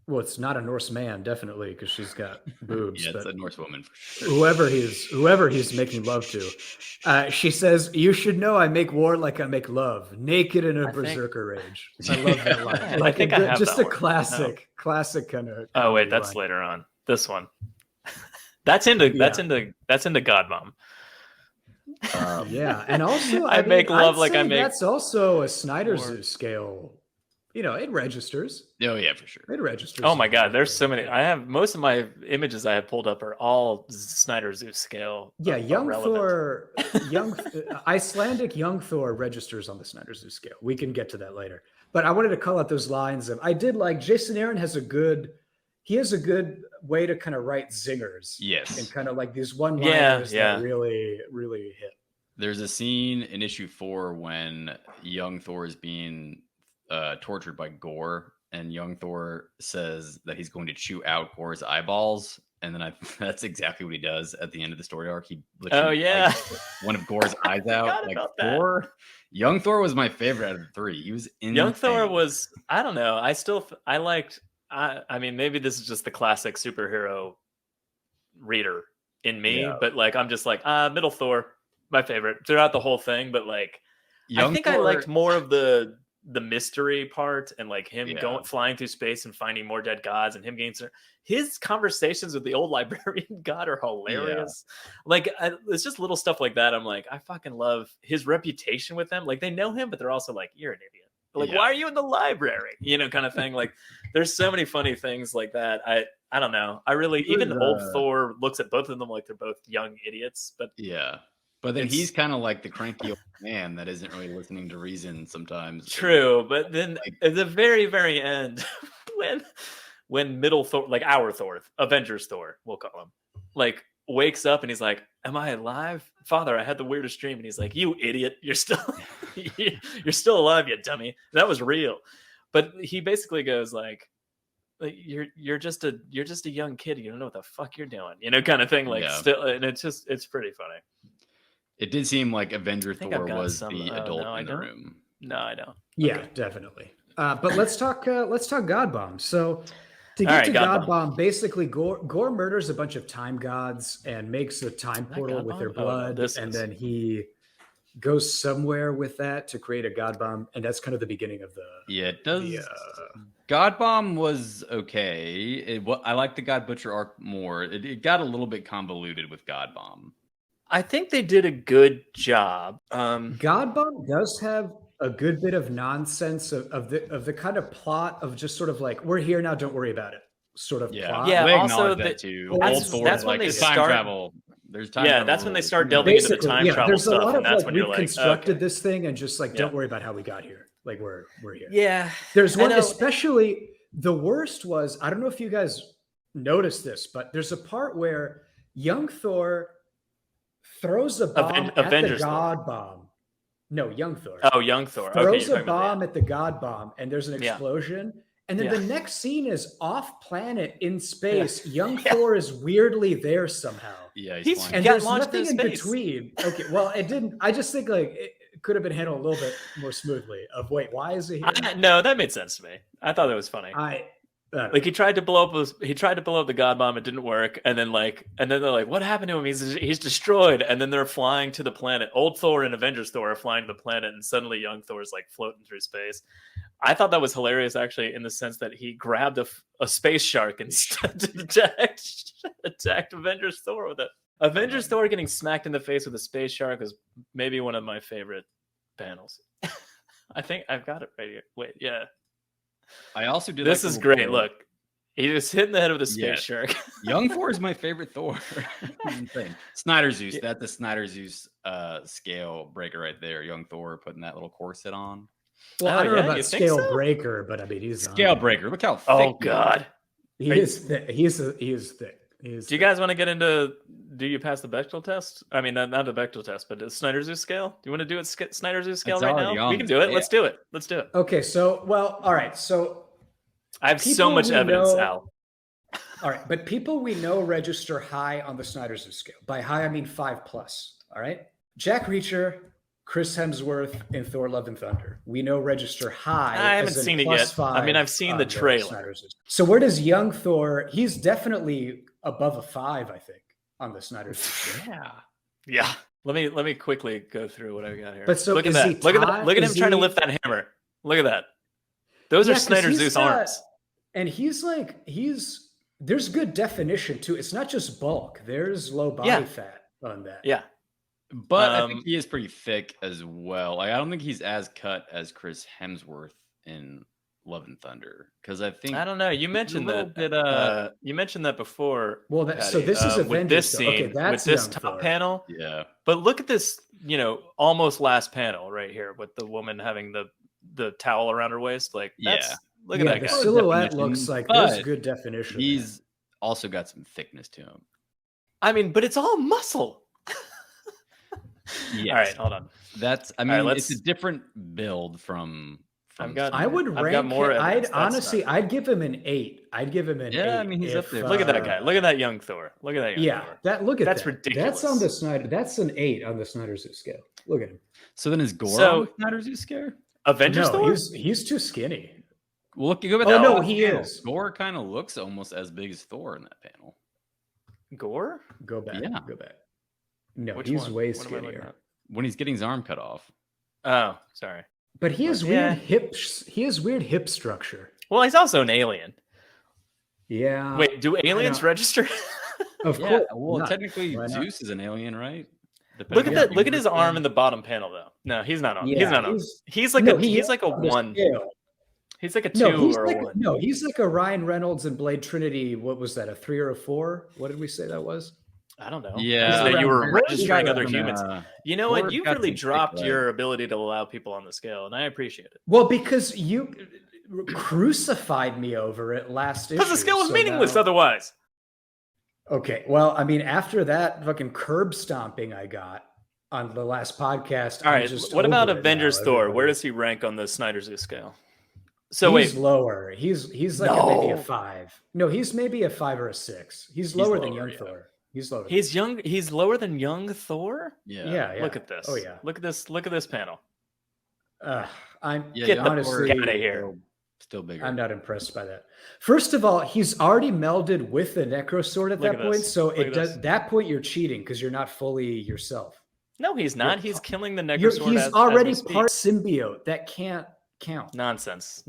Well, it's not a Norse man, definitely, because she's got boobs. It's a Norse woman for sure. Whoever he's making love to. She says, "You should know I make war like I make love, naked in a berserker rage." I love that line. I think I have just that a classic kind of. Oh wait, that's later on. This one. That's into God Bomb. And also I make love like I make. That's also a Snyder's scale. You know, it registers. Oh yeah, for sure. It registers. Oh my God, there's so many. I have most of my images I have pulled up are all Snyder Zeus scale. Yeah, Thor, Icelandic young Thor registers on the Snyder Zeus scale. We can get to that later. But I wanted to call out those lines. I did like Jason Aaron has a good way to kind of write zingers. Yes. And kind of like these one-liners that really, really hit. There's a scene in issue 4 when young Thor is being tortured by Gorr, and young Thor says that he's going to chew out Gorr's eyeballs, and then that's exactly what he does at the end of the story arc. He literally one of Gorr's eyes out. Like Thor, young Thor was my favorite out of the 3. He was insane. Young Thor was, I don't know, I mean, maybe this is just the classic superhero reader in me, but like I'm just like middle Thor, my favorite throughout the whole thing. But like I think I liked more of the mystery part, and like him flying through space and finding more dead gods, and him getting his conversations with the old librarian god are hilarious. Like it's just little stuff like that. I'm like, I fucking love his reputation with them. Like they know him, but they're also like, you're an idiot. Like, why are you in the library? You know, kind of thing. Like there's so many funny things like that. I don't know. I really, even old Thor looks at both of them like they're both young idiots, but but then he's kind of like the cranky old man that isn't really listening to reason sometimes. True, but then at the very, very end, when middle Thor, like our Thor, Avengers Thor, we'll call him, like wakes up and he's like, am I alive? Father, I had the weirdest dream. And he's like, you idiot. You're still you're still alive, you dummy. That was real. But he basically goes like you're just a young kid. You don't know what the fuck you're doing, kind of thing. Like still, and it's pretty funny. It did seem like Avenger Thor was the adult in the room. No, I don't. Yeah, okay. Definitely. But let's talk God Bomb. So to get to God Bomb, basically Gorr murders a bunch of time gods and makes a time portal with their blood, and then he goes somewhere with that to create a God Bomb, and that's kind of the beginning of the. Yeah, it does. God Bomb was okay. I like the God Butcher arc more. It got a little bit convoluted with God Bomb. I think they did a good job. God Bomb does have a good bit of nonsense of the kind of plot of just sort of like, we're here now, don't worry about it sort of plot. Yeah, we also that too. That's when they time start travel. There's time travel that's when they start delving into the time travel there's stuff. A lot and of that's like, when you're we've constructed this thing and just like, don't worry about how we got here. Like we're here. Yeah. There's one, especially the worst was, I don't know if you guys noticed this, but there's a part where young Thor throws a bomb at the God Bomb. No, young Thor. Oh, young Thor. Throws a bomb at the God Bomb, and there's an explosion. And then the next scene is off planet in space. Young Thor is weirdly there somehow. Yeah, and there's nothing in between. Okay, well, it didn't. I just think like it could have been handled a little bit more smoothly. Of wait, why is it here? No, that made sense to me. I thought that was funny. Like he tried to blow up the God Bomb, it didn't work, and then they're like, what happened to him? He's destroyed, and then they're flying to the planet. Old Thor and Avengers Thor are flying to the planet, and suddenly young Thor's like floating through space. I thought that was hilarious, actually, in the sense that he grabbed a space shark and attacked Avengers Thor with it. Avengers Thor getting smacked in the face with a space shark is maybe one of my favorite panels. I think I've got it right here. Wait, yeah. I also did. This is great. Look, he just hit in the head with a space shark. Young Thor is my favorite Thor. Snyder Zeus. That's the Snyder Zeus scale breaker right there. Young Thor putting that little corset on. Well, I don't know about scale breaker, but I mean he's scale breaker. Look how thick. Oh God, he is thick. He is thick. Do you guys want to get into? Do you pass the Bechdel test? I mean, not the Bechdel test, but Snyder Zeus scale. Do you want to do it Snyder Zeus scale right now? We can do it. Let's do it. Okay, so all right. So I have so much evidence, Al. All right, but people we know register high on the Snyder Zeus scale. By high, I mean 5+. All right, Jack Reacher, Chris Hemsworth, and Thor: Love and Thunder. We know register high. I haven't seen it yet. I mean, I've seen the trailer. So where does young Thor? He's definitely above a 5, I think, on the Snyder Zeus scale. Yeah. Let me quickly go through what I got here. But so look at that. Look at him trying to lift that hammer. Look at that. Those are Snyder Zeus arms. And there's good definition too. It's not just bulk. There's low body fat on that. Yeah. But I think he is pretty thick as well. Like, I don't think he's as cut as Chris Hemsworth in Love and Thunder, because I don't know. You mentioned that. You mentioned that before. Well, so this is Avengers. With this scene, with this top panel. Yeah. But look at this, almost last panel right here with the woman having the towel around her waist. Like, look at that guy. The silhouette looks like there's good definition. He's also got some thickness to him. I mean, but it's all muscle. Yes. All right, hold on. It's a different build from I would rank more. I'd give him an 8. I'd give him an 8. Yeah, I mean he's up there. Look at that guy. Look at that young Thor. Look at that young Thor. That's ridiculous. That's on the Snyder. That's an 8 on the Snyder Zeus scale. Look at him. So then is Gorr on the Snyder Zeus scale? Avengers Thor? He's too skinny. Well, look, you go back. Oh no, he is. Gorr kind of looks almost as big as Thor in that panel. Gorr? Go back. Yeah. Go back. No, Which he's one? way skinnier. When he's getting his arm cut off. Oh, sorry. But he has weird hips. He has weird hip structure. Well, he's also an alien. Yeah. Wait, do aliens register? Of course. Well, technically, Zeus is an alien, right? Look at that! Look at his arm in the bottom panel, though. No, he's not on. He's not on. He's like a 1. He's like a 2 or a 1. No, he's like a Ryan Reynolds in Blade Trinity. What was that? A 3 or a 4? What did we say that was? I don't know. Yeah, you were registering other humans. You know what? Gorr You've really dropped your ability to allow people on the scale, and I appreciate it. Well, because you crucified me over it last issue. Because the scale was meaningless otherwise. Okay. Well, I mean, after that fucking curb stomping I got on the last podcast, All I'm right. just What about over it now, Avengers Thor? Where everybody. does he rank on the Snyder Zoo scale? So He's wait, lower. He's like maybe a no, 5. No, he's maybe a 5 or a 6. He's He's lower than lower, young yeah. Thor. He's lower. he's young. He's lower than young Thor. Yeah. Yeah, yeah. Look at this. Oh yeah. Look at this. Look at this panel. I'm Yeah, Get young the honestly fuck outta here. Still bigger. I'm not impressed by that. First of all, he's already melded with the Necro Sword at Look that at point, this. so Look it at does this. that point you're cheating because you're not fully yourself. No, he's not. He's killing the Necro Sword. He's as already we speak. part symbiote. That can't count. Nonsense.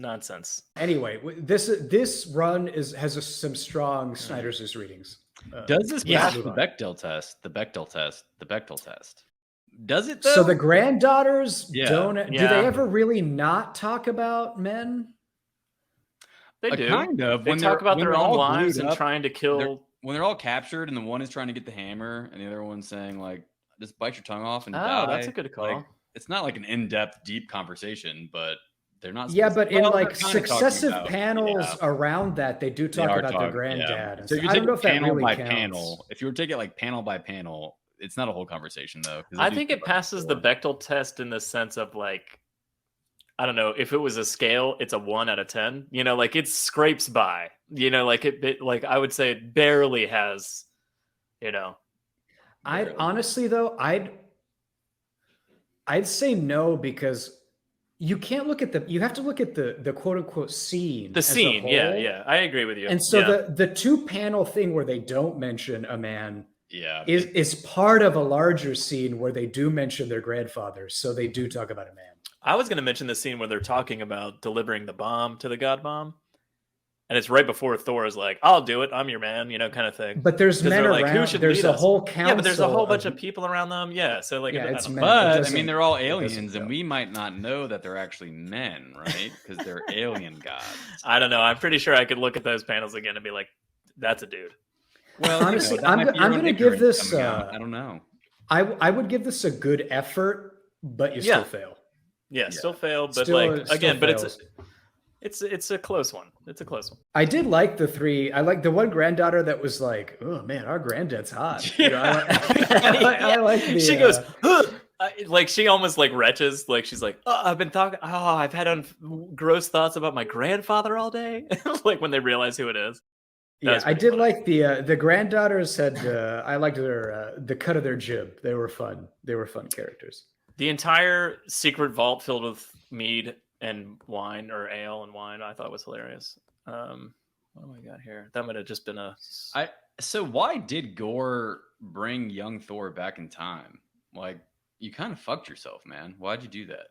Anyway, this run has some strong Snyder's Zeus readings. Does this Yeah. pass the Bechdel test? The Bechdel test. Does it though? So the granddaughters Yeah. don't. Do Yeah. they ever really not talk about men? They do. Kind of. They When talk they're- about when their they're own all lives glued and up, trying to kill. when they're all captured and the one is trying to get the hammer and the other one's saying like, just bite your tongue off and die. Oh, that's a good call. Like, it's not like an in-depth, deep conversation, but they're not. Yeah, but in well, like they're kinda talking successive about- panels yeah. around that, they do talk They are about their talking- granddad. yeah. And So if stuff. you I take don't know it if that panel really by counts. panel, if you were to take it like panel by panel, it's not a whole conversation though. 'cause I do think talk it about passes the before. Bechdel test in the sense of like, I don't know, if it was a scale, it's a 1 out of 10. You know, like it scrapes by. You know, like like I would say it barely has. You know, I'd Barely. honestly though, I'd say no because you can't look at you have to look at the quote unquote scene. the as a scene. Yeah, whole. yeah, I agree with you. And so yeah. the 2-panel thing where they don't mention a man Yeah. is part of a larger scene where they do mention their grandfathers. So they do talk about a man. I was going to mention the scene where they're talking about delivering the bomb to the God Bomb, and it's right before Thor is like, "I'll do it. I'm your man," you know, kind of thing. But there's 'Cause men they're around. like, "Who should There's lead a us?" whole council. Yeah, but there's a whole bunch of people around them. Yeah, so like, Yeah, I it's don't know. men. But I doesn't- mean, they're all it doesn't aliens, and go. we might not know that they're actually men, right? Because they're alien gods. I don't know. I'm pretty sure I could look at those panels again and be like, "That's a dude." Well, Honestly, that I'm might be your I'm own gonna give ignorance this. coming out. I don't know. I would give this a good effort, but you Yeah. still fail. Yeah, still failed, but Still- like still again, but fails. it's a close one. It's a close one. I did like the 3. I like the one granddaughter that was like, "Oh man, our granddad's hot." You know, I like the. She goes, like she almost like retches, like she's like, "Oh, I've been talking. Oh, I've had gross thoughts about my grandfather all day." Like when they realize who it is. Yeah, That's I pretty did funny. like the granddaughters had. I liked their the cut of their jib. They were fun. They were fun characters. The entire secret vault filled with mead and wine, or ale and wine, I thought was hilarious. What do I got here? That might have just been a. So why did Gorr bring young Thor back in time? Like, you kind of fucked yourself, man. Why'd you do that?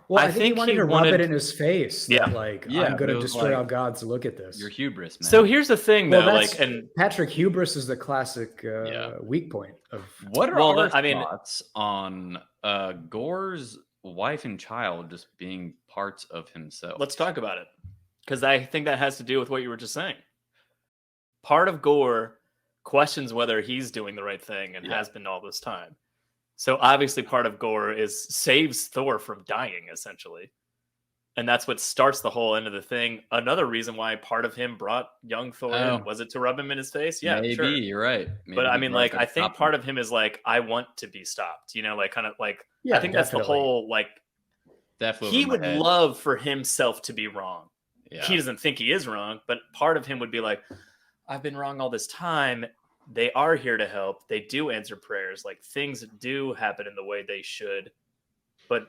Well, I I think think he wanted he to rub wanted- it in his face. Yeah. That, like, Yeah, I'm but going it to was destroy like- all gods. Look at this. Your hubris, man. So here's the thing, though. Well, Like, that's and Patrick hubris is the classic Yeah. weak point of. what are Well, our I mean- thoughts on Gorr's wife and child just being parts of himself? let's talk about it, because I think that has to do with what you were just saying. Part of Gorr questions whether he's doing the right thing and Yeah. has been all this time. So obviously, part of Gorr is saves Thor from dying, essentially. And that's what starts the whole end of the thing. Another reason why part of him brought young Thor in, Oh. was it to rub him in his face? Yeah, Maybe, sure. you're right. Maybe But I he mean, brought like, that I think stop part him. of him is like, I want to be stopped, you know, like kind of like, Yeah, I think that's the definitely. whole, like, That flew he over my would head. love for himself to be wrong. Yeah. He doesn't think he is wrong, but part of him would be like, I've been wrong all this time. They are here to help. They do answer prayers. Like, things do happen in the way they should. But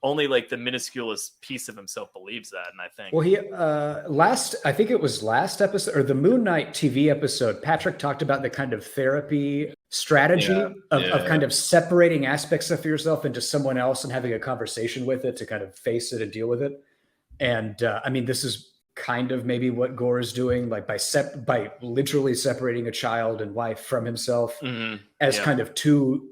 only like the minusculest piece of himself believes that. And I think, Well, he I think it was last episode or the Moon Knight TV episode. Patrick talked about the kind of therapy strategy Yeah, of kind of separating aspects of yourself into someone else and having a conversation with it to kind of face it and deal with it. And I mean, this is kind of maybe what Gorr is doing, like by literally separating a child and wife from himself as Yeah. kind of two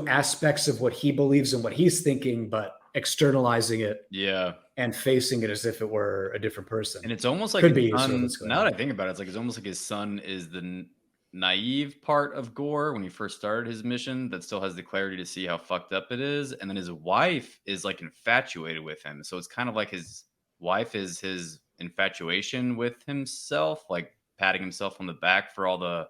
aspects of what he believes and what he's thinking, but externalizing it Yeah. and facing it as if it were a different person. And it's almost like Could his be sort of son, what's going now on. that I think about it, it's almost like his son is the naive part of Gorr when he first started his mission that still has the clarity to see how fucked up it is. And then his wife is like infatuated with him. So it's kind of like his wife is his infatuation with himself, like patting himself on the back for all the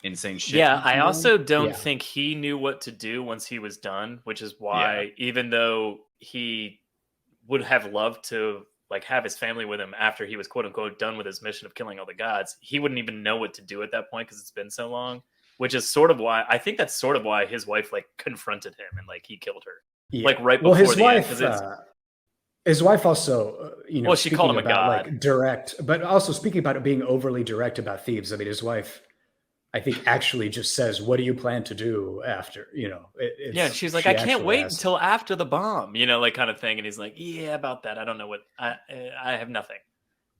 insane shit. Yeah, I also don't think he knew what to do once he was done, which is why even though he would have loved to like have his family with him after he was quote unquote done with his mission of killing all the gods, he wouldn't even know what to do at that point because it's been so long. Which is sort of why I think that's sort of why his wife like confronted him and like he killed her, like right before his the wife. end. His wife also, well, she called him a god, like direct, but also speaking about it being overly direct about Thebes. I mean, his wife, I think, actually just says, "What do you plan to do after?" She's like, "I can't wait until after the bomb," like kind of thing. And he's like, "Yeah, about that, I don't know what I have nothing.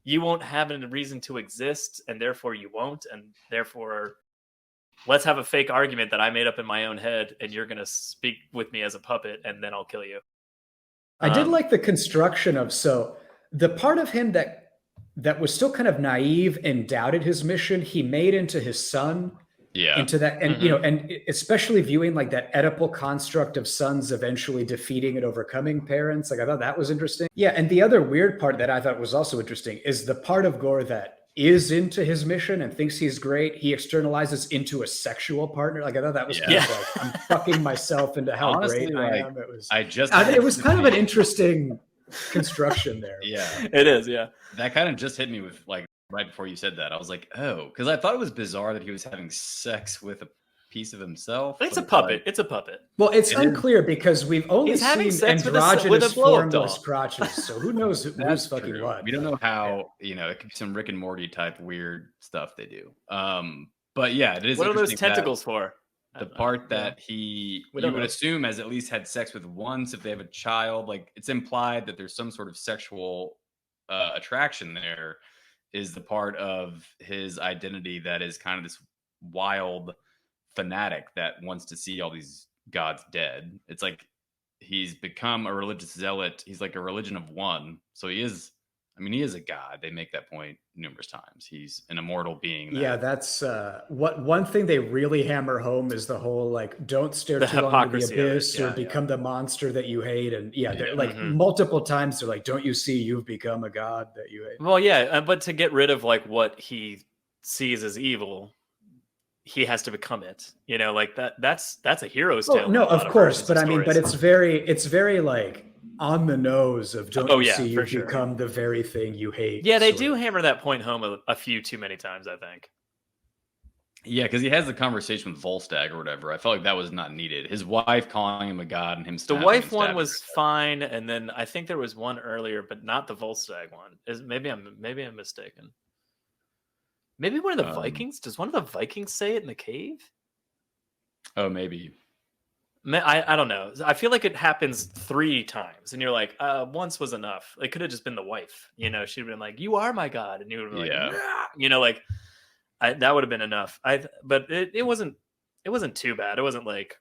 You won't have a reason to exist, and therefore you won't, and therefore." Let's have a fake argument that I made up in my own head, and you're going to speak with me as a puppet, and then I'll kill you. I did like the construction of the part of him that was still kind of naive and doubted his mission. He made into his son, into that, and and especially viewing like that Oedipal construct of sons eventually defeating and overcoming parents. Like I thought that was interesting. Yeah, and the other weird part that I thought was also interesting is the part of Gorr that is into his mission and thinks he's great. He externalizes into a sexual partner. Like I thought that was kind of like I'm fucking myself into how honestly, great I am. It was it was kind of an interesting construction there. Yeah, it is. Yeah, that kind of just hit me with like right before you said that. I was like, oh, because I thought it was bizarre that he was having sex with a piece of himself. It's a puppet. It's a puppet. Well, it's unclear because we've only seen androgynous formless crotches. So who knows who's fucking what? We don't know how. It could be some Rick and Morty type weird stuff they do. But yeah, it is. What are those tentacles for? The part that you would assume has at least had sex with once if they have a child. Like it's implied that there's some sort of sexual attraction there. Is the part of his identity that is kind of this wild fanatic that wants to see all these gods dead. It's like he's become a religious zealot. He's like a religion of one. So he is a god. They make that point numerous times. He's an immortal being. Yeah, that's one thing they really hammer home is the whole like don't stare too long into the abyss or become the monster that you hate. And they're like multiple times they're like, don't you see you've become a god that you hate? Well, yeah, but to get rid of like what he sees as evil, he has to become it. Like that's a hero's tale. No, of course, but I mean, but it's very like on the nose of don't you see you become the very thing you hate. Yeah, they do hammer that point home a few too many times, I think. Yeah, because he has the conversation with Volstagg or whatever. I felt like that was not needed. His wife calling him a god and him. The wife one was fine, and then I think there was one earlier, but not the Volstagg one. Maybe I'm mistaken. Maybe one of the Vikings? Does one of the Vikings say it in the cave? Oh, maybe. I don't know. I feel like it happens 3 times, and you're like, once was enough. It could have just been the wife. She'd have been like, "You are my god," and you would have been like, that would have been enough. But it wasn't too bad. It wasn't like,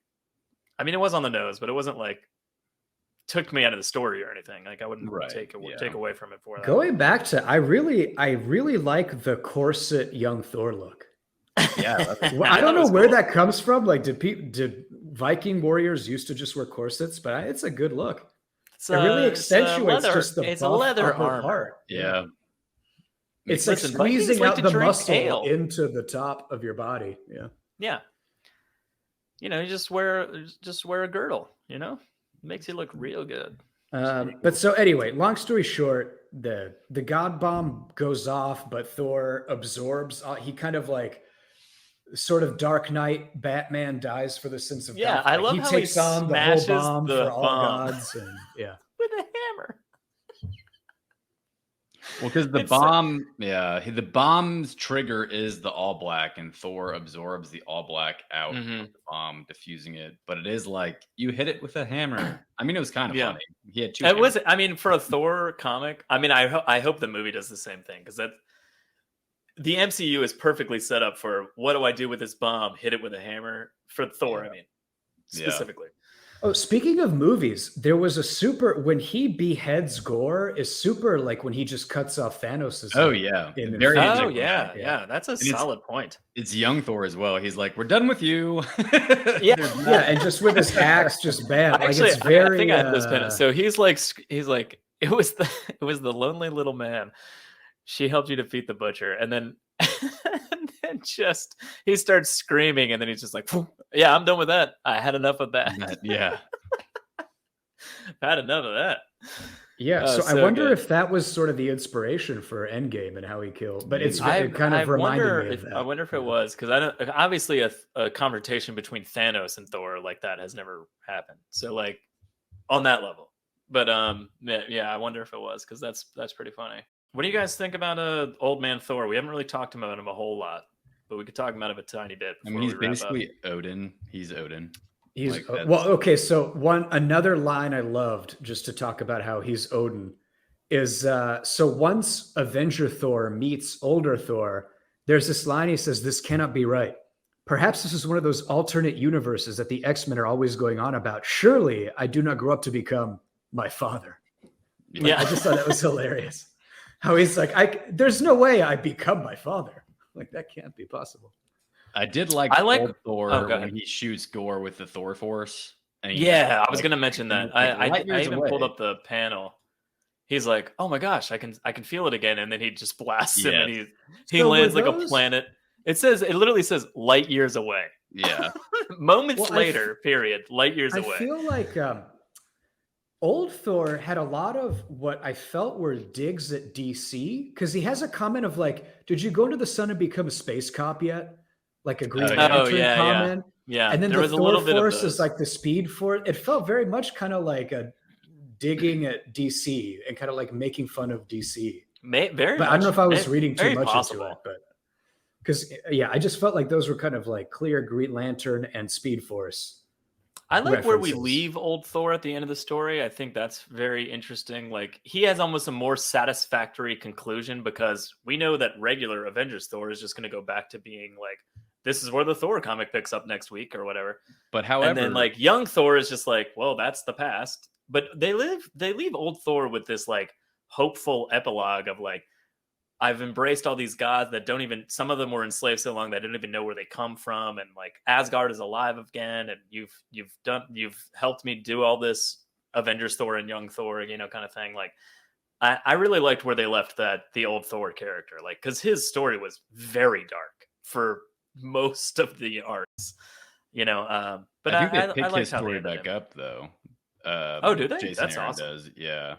I mean, it was on the nose, but it wasn't like took me out of the story or anything. Like I wouldn't take away from it for that. Going back to, I really like the corset young Thor look. Yeah, I don't know where that comes from. Like, did Viking warriors used to just wear corsets? But it's a good look. It really accentuates just the it's a leather armor part. Yeah, it's like squeezing out the muscle into the top of your body. Yeah. You just wear a girdle. Makes you look real good. But so anyway, long story short, the god bomb goes off, but Thor absorbs. He kind of like sort of Dark Knight Batman dies for the sins of God. I love he how takes on the whole bomb for all gods, and with a hammer. Well, because the bomb's trigger is the all black, and Thor absorbs the all black out of the bomb, diffusing it. But it is like you hit it with a hammer. I mean, it was kind of funny. He had 2 hammers. I mean, for a Thor comic, I mean, I hope the movie does the same thing, because the MCU is perfectly set up for what do I do with this bomb? Hit it with a hammer for Thor. I mean, specifically. Oh, speaking of movies, there was when he beheads Gorr is super like when he just cuts off Thanos'. Oh yeah. That's a solid point. It's young Thor as well. He's like, we're done with you. And just with his axe, just bam. Actually, it's very. I think I have this pen. So he's like, it was the lonely little man. She helped you defeat the butcher, and then and just he starts screaming, and then he's just like, "Yeah, I'm done with that. I had enough of that. Yeah, I've had enough of that." Yeah, so I so wonder good. if that was sort of the inspiration for Endgame and how he killed. But it kind I of reminded wonder me of if that. I wonder if it was because I don't. Obviously, a confrontation between Thanos and Thor like that has never happened. So like on that level. But yeah, I wonder if it was because that's pretty funny. What do you guys think about old man Thor? We haven't really talked about him a whole lot, but we could talk about him a tiny bit. I mean, he's basically Odin. He's Odin. He's Like, well, okay. So another line I loved just to talk about how he's Odin is so once Avenger Thor meets older Thor, there's this line he says, "This cannot be right. Perhaps this is one of those alternate universes that the X-Men are always going on about. Surely I do not grow up to become my father." Like, Yeah, I just thought that was hilarious. How he's like, there's no way I become my father. Like that can't be possible. I like old Thor when he shoots Gorr with the Thor Force. And I was gonna mention that. I even away. pulled up the panel. He's like, "Oh my gosh, I can feel it again," and then he just blasts him, and he lands like a planet. It literally says light years away. Yeah, moments later. Period. Light years away. I feel like old Thor had a lot of what I felt were digs at DC because he has a comment of like, "Did you go into the sun and become a space cop yet?" Like a Green Lantern comment. Yeah. And then the Thor Force is like the Speed Force. It felt very much kind of like a digging at DC and kind of like making fun of DC. But I don't know if I was reading too much into it, but because I just felt like those were kind of like clear Green Lantern and Speed Force. I like where we leave old Thor at the end of the story. I think that's very interesting. Like he has almost a more satisfactory conclusion because we know that regular Avengers Thor is just going to go back to being like, this is where the Thor comic picks up next week or whatever. But however, and then like young Thor is just like, well, that's the past. But they leave old Thor with this like hopeful epilogue of like, I've embraced all these gods that don't even, some of them were enslaved so long that I didn't even know where they come from. And like Asgard is alive again. And you've helped me do all this Avengers Thor and young Thor, kind of thing. Like I really liked where they left the old Thor character, like, cause his story was very dark for most of the arcs, but I think they picked his story back up though. Do they? Jason That's Aaron awesome. does. Yeah.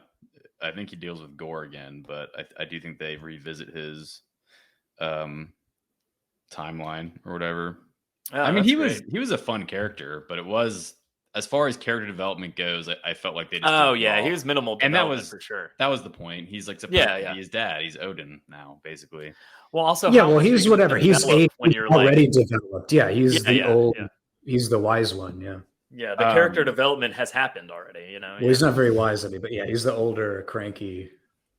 I think he deals with Gorr again, but I do think they revisit his timeline or whatever. I mean, he was a fun character, but it was, as far as character development goes, I felt like they just he was minimal development, and that was for sure. That was the point. He's like supposed to be his dad. He's Odin now, basically. Well, also he's whatever. He's already developed. Yeah, he's old. Yeah. He's the wise one. Yeah. Yeah, the character development has happened already, Well, he's not very wise, but yeah, he's the older, cranky,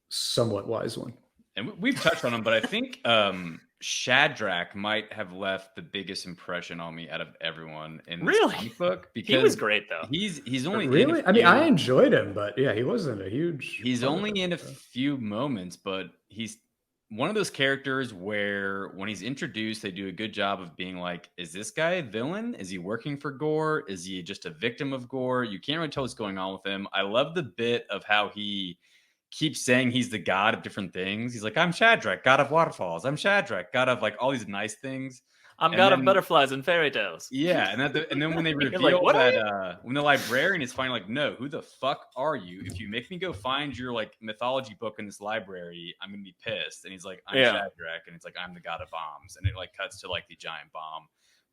somewhat wise one. And we've touched on him, but I think Shadrach might have left the biggest impression on me out of everyone in this comic book. Because he was great, though. He's only really. I enjoyed him, but yeah, he wasn't a huge. He's only in a few moments, but he's one of those characters where when he's introduced, they do a good job of being like, is this guy a villain? Is he working for Gorr? Is he just a victim of Gorr? You can't really tell what's going on with him. I love the bit of how he keeps saying he's the god of different things. He's like, I'm Shadrach, god of waterfalls. I'm Shadrach, god of like all these nice things. I'm god of butterflies and fairy tales. Yeah, and then when they reveal like, that, when the librarian is finally like, no, who the fuck are you? If you make me go find your like mythology book in this library, I'm gonna be pissed. And he's like, I'm Shadrach, and it's like, I'm the god of bombs, and it like cuts to like the giant bomb.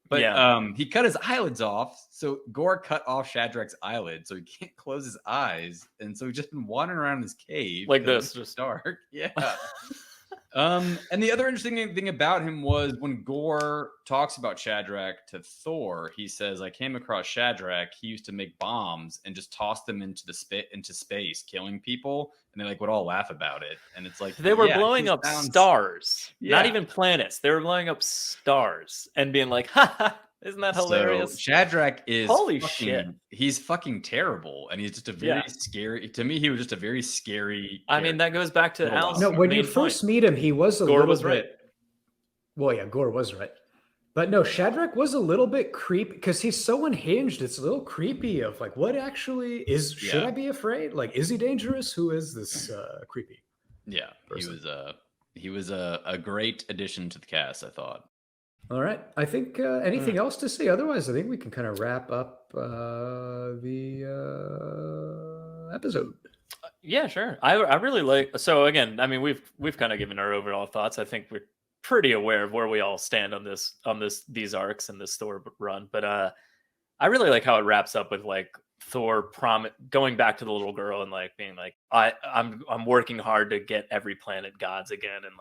But he cut his eyelids off, so Gorr cut off Shadrach's eyelids, so he can't close his eyes, and so he's just been wandering around this cave like this, just dark. Yeah. And the other interesting thing about him was when Gorr talks about Shadrach to Thor, he says, I came across Shadrach. He used to make bombs and just toss them into space, killing people. And they like would all laugh about it. And it's like they were blowing up stars, not even planets. They were blowing up stars and being like, ha ha. Isn't that hilarious? So Shadrach is shit. He's fucking terrible, and he's just a very scary. To me, he was just a very scary. I mean, that goes back to Al's. No, when you first meet him, he was Gorr was right. Well, yeah, Gorr was right, but no, Shadrach was a little bit creepy because he's so unhinged. It's a little creepy. Of like, what actually is? Should I be afraid? Like, is he dangerous? Who is this creepy? Yeah, person? He was a great addition to the cast, I thought. All right. I think anything else to say? Otherwise, I think we can kind of wrap up the episode. Yeah, sure. I really like. So again, I mean, we've kind of given our overall thoughts. I think we're pretty aware of where we all stand on these arcs and this Thor run. But I really like how it wraps up with like Thor going back to the little girl and like being like, I'm working hard to get every planet gods again, and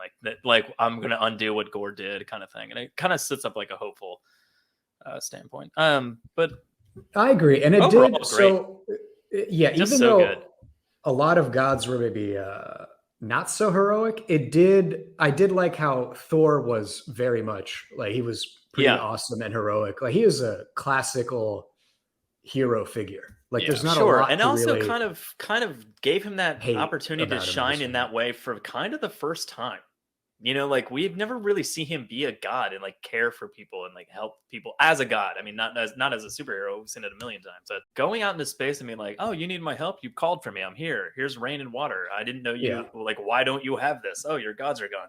like I'm gonna undo what Gorr did, kind of thing. And it kind of sets up like a hopeful standpoint. But I agree, and it overall, did. great. So yeah, Just even so though good. a lot of gods were maybe not so heroic, I did like how Thor was very much like he was pretty awesome and heroic. Like he is a classical hero figure. Like there's not a lot and to also really kind of gave him that opportunity to about him in shine this in that way for kind of the first time. You know, like we've never really seen him be a god and like care for people and like help people as a god. I mean, not as a superhero. We've seen it a million times. But going out into space and being like, "Oh, you need my help? You called for me. I'm here. Here's rain and water. I didn't know you. Like, why don't you have this? Oh, your gods are gone."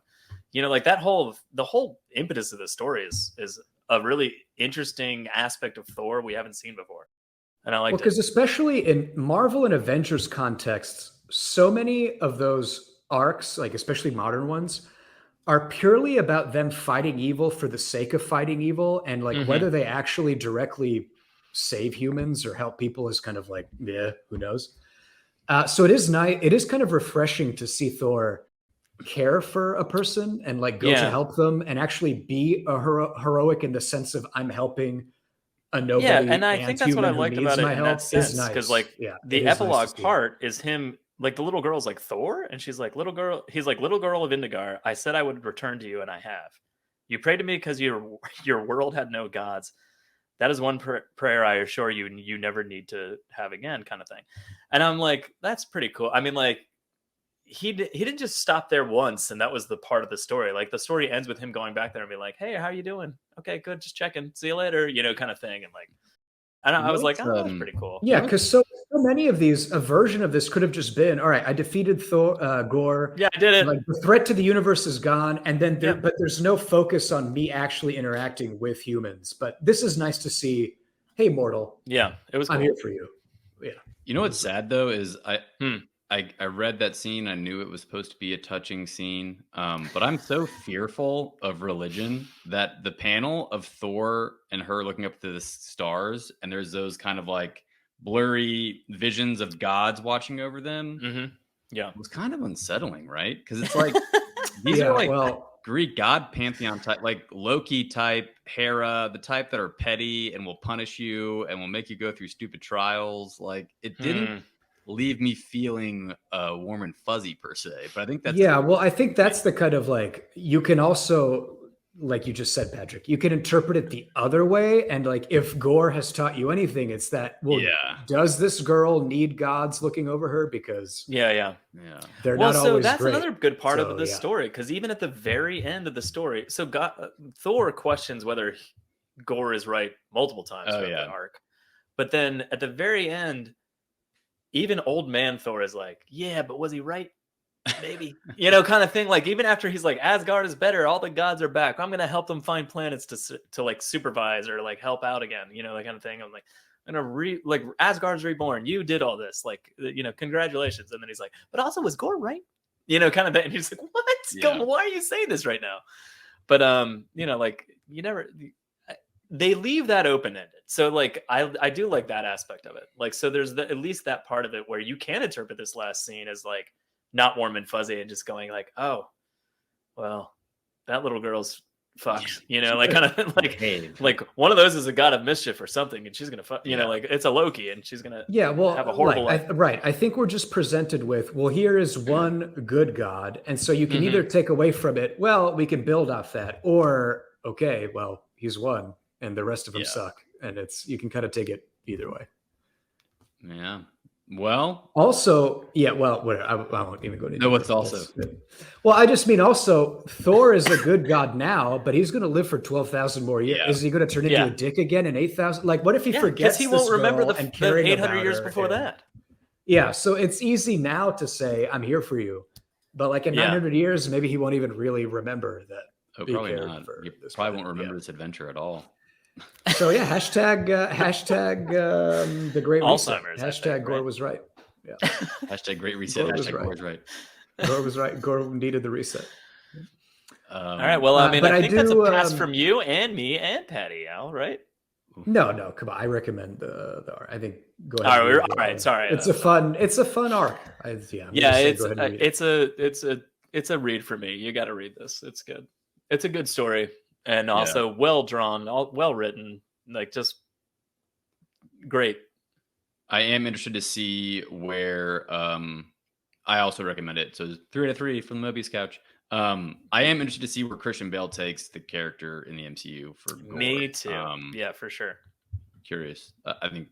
You know, like the whole impetus of the story is a really interesting aspect of Thor we haven't seen before, and I like because especially in Marvel and Avengers contexts, so many of those arcs, like especially modern ones, are purely about them fighting evil for the sake of fighting evil, and like whether they actually directly save humans or help people is kind of like, yeah, who knows. So it is nice. It is kind of refreshing to see Thor care for a person and like go to help them and actually be a heroic in the sense of I'm helping a nobody. Yeah, and I think that's what I liked about it in that sense, because like the epilogue part is him. Like the little girl's like Thor, and she's like, little girl. He's like, little girl of Indigar. I said I would return to you, and I have. You prayed to me because your world had no gods. That is one prayer I assure you, you never need to have again, kind of thing. And I'm like, that's pretty cool. I mean, like he didn't just stop there once, and that was the part of the story. Like the story ends with him going back there and being like, hey, how you doing? Okay, good, just checking. See you later, you know, kind of thing. And like. And I was like, oh, that's pretty cool. Yeah, because so many of these, a version of this could have just been, all right, I defeated Gorr. Yeah, I did it. Like the threat to the universe is gone, and then but there's no focus on me actually interacting with humans. But this is nice to see. Hey, mortal. Yeah, it was. I'm here for you. Yeah. You know what's sad though is I read that scene. I knew it was supposed to be a touching scene, but I'm so fearful of religion that the panel of Thor and her looking up to the stars, and there's those kind of like blurry visions of gods watching over them. Yeah, it was kind of unsettling, right? Because it's like these are like Greek god pantheon type, like Loki type, Hera, the type that are petty and will punish you and will make you go through stupid trials. Like it didn't leave me feeling warm and fuzzy per se, but I think that's well, I think that's the kind of like you can also, like you just said, Patrick, you can interpret it the other way, and like if Gorr has taught you anything, it's that does this girl need gods looking over her? Because they're not always that's great. Another good part of this story, because even at the very end of the story, so Thor questions whether Gorr is right multiple times throughout the arc, but then at the very end, even old man Thor is like, yeah, but was he right? Maybe, you know, kind of thing. Like even after he's like, Asgard is better, all the gods are back, I'm gonna help them find planets to like supervise or like help out again, you know, that kind of thing. I'm like, I'm gonna like Asgard's reborn, you did all this, like, you know, congratulations. And then he's like, but also was Gorr right? You know, kind of thing. And he's like, what? Why are you saying this right now? But you know, like you never. They leave that open-ended. So like I do like that aspect of it. Like so there's at least that part of it where you can interpret this last scene as like not warm and fuzzy and just going like, oh, well, that little girl's fucked, you know, like kind of like one of those is a god of mischief or something, and she's gonna fuck, you know, like it's a Loki and she's gonna have a horrible life. I think we're just presented with, well, here is one good god, and so you can either take away from it, well, we can build off that, or okay, well, he's one and the rest of them suck, and you can kind of take it either way. Yeah. Well, also, whatever. I won't even go into. No, what's also? Well, I just mean also, Thor is a good god now, but he's going to live for 12,000 more years. Yeah. Is he going to turn into a dick again in 8,000? Like, what if he forgets? He won't remember the 800 years before that. Yeah, so it's easy now to say I'm here for you, but like in 900 years, maybe he won't even really remember that Oh, probably not. You probably won't remember this adventure at all. So yeah, hashtag the Great Reset. Alzheimer's. Hashtag Gorr was right. Yeah. Hashtag Great Reset. Hashtag Gorr was right. Gorr was right. Gorr needed the reset. All right. Well, I mean, I think that's a pass from you and me and Patty, Al, right? No, come on. I recommend the arc. I think go ahead. All right. Sorry. It's a fun arc. It's a read for me. You got to read this. It's good. It's a good story, and also well drawn, well written. Like, just great. I am interested to see where. I also recommend it. So 3 out of 3 from the Mobius Couch. I am interested to see where Christian Bale takes the character in the MCU for Gorr. Me too. Yeah, for sure. Curious. I think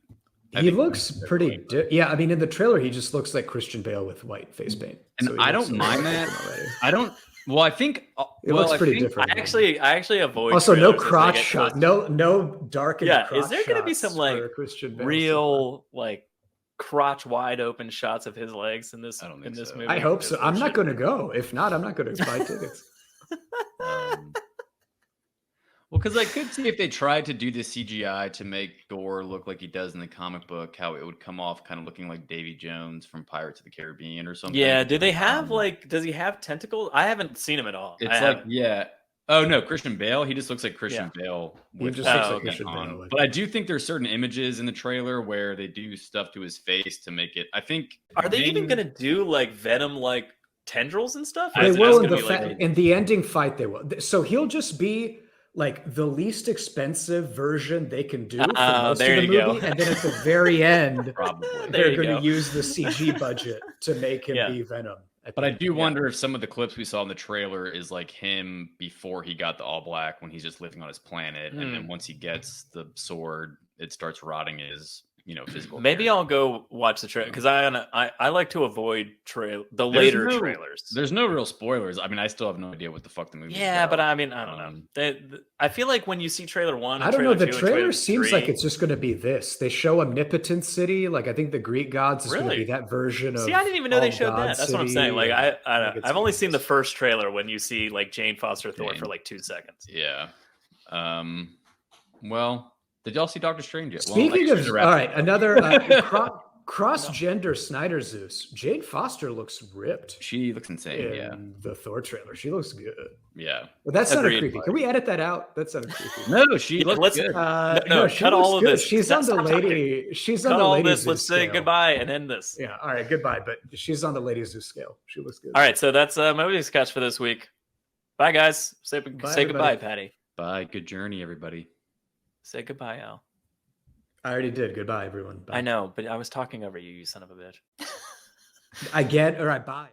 he looks pretty. Yeah, I mean, in the trailer, he just looks like Christian Bale with white face paint. And so I don't mind that. I don't. Well, I think it looks pretty different. I actually avoid. Also, no crotch shot. No dark. Yeah, is there going to be some like real like crotch wide open shots of his legs in this movie? I hope so. I'm not going to go. If not, I'm not going to buy tickets. Well, because I could see if they tried to do the CGI to make Thor look like he does in the comic book, how it would come off kind of looking like Davy Jones from Pirates of the Caribbean or something. Yeah. Do they have does he have tentacles? I haven't seen him at all. It's Oh no, Christian Bale. He just looks like Christian Bale. He just looks like Christian Bale. But I do think there's certain images in the trailer where they do stuff to his face to make it. I think. Are they even gonna do like Venom like tendrils and stuff? They will in the ending fight. They will. So he'll just be like the least expensive version they can do for most of the movie, and then at the very end, they're going to use the CG budget to make him be Venom. But I do wonder if some of the clips we saw in the trailer is like him before he got the all black, when he's just living on his planet, and then once he gets the sword, it starts rotting his physical. Maybe I'll go watch the trailer because I like to avoid later trailers. There's no real spoilers. I mean, I still have no idea what the fuck the movie. Yeah, but I mean, I don't know. I feel like when you see trailer 1, I don't know. The trailer seems like it's just going to be this. They show Omnipotent City. Like I think the Greek gods is going to be that version of. See, I didn't even know they showed that. That's what I'm saying. Like I've only seen the first trailer when you see like Jane Foster Thor for like 2 seconds. Yeah. Well. Did y'all see Doctor Strange yet? Speaking of, all right, another cross-gender Snyder Zeus. Jane Foster looks ripped. She looks insane. In the Thor trailer, she looks good. Yeah, but that sounded creepy. Can we edit that out? That sounded creepy. No, she looks good. She cut all of this. She's on the lady. She's on the lady Zeus. Let's say goodbye and end this. Yeah. All right. Goodbye. But she's on the lady Zeus scale. She looks good. All right. So that's Mobius Couch for this week. Bye, guys. Say goodbye, Patty. Bye. Good journey, everybody. Say goodbye, Al. I already did. Goodbye, everyone. Bye. I know, but I was talking over you, you son of a bitch. I get. All right, bye.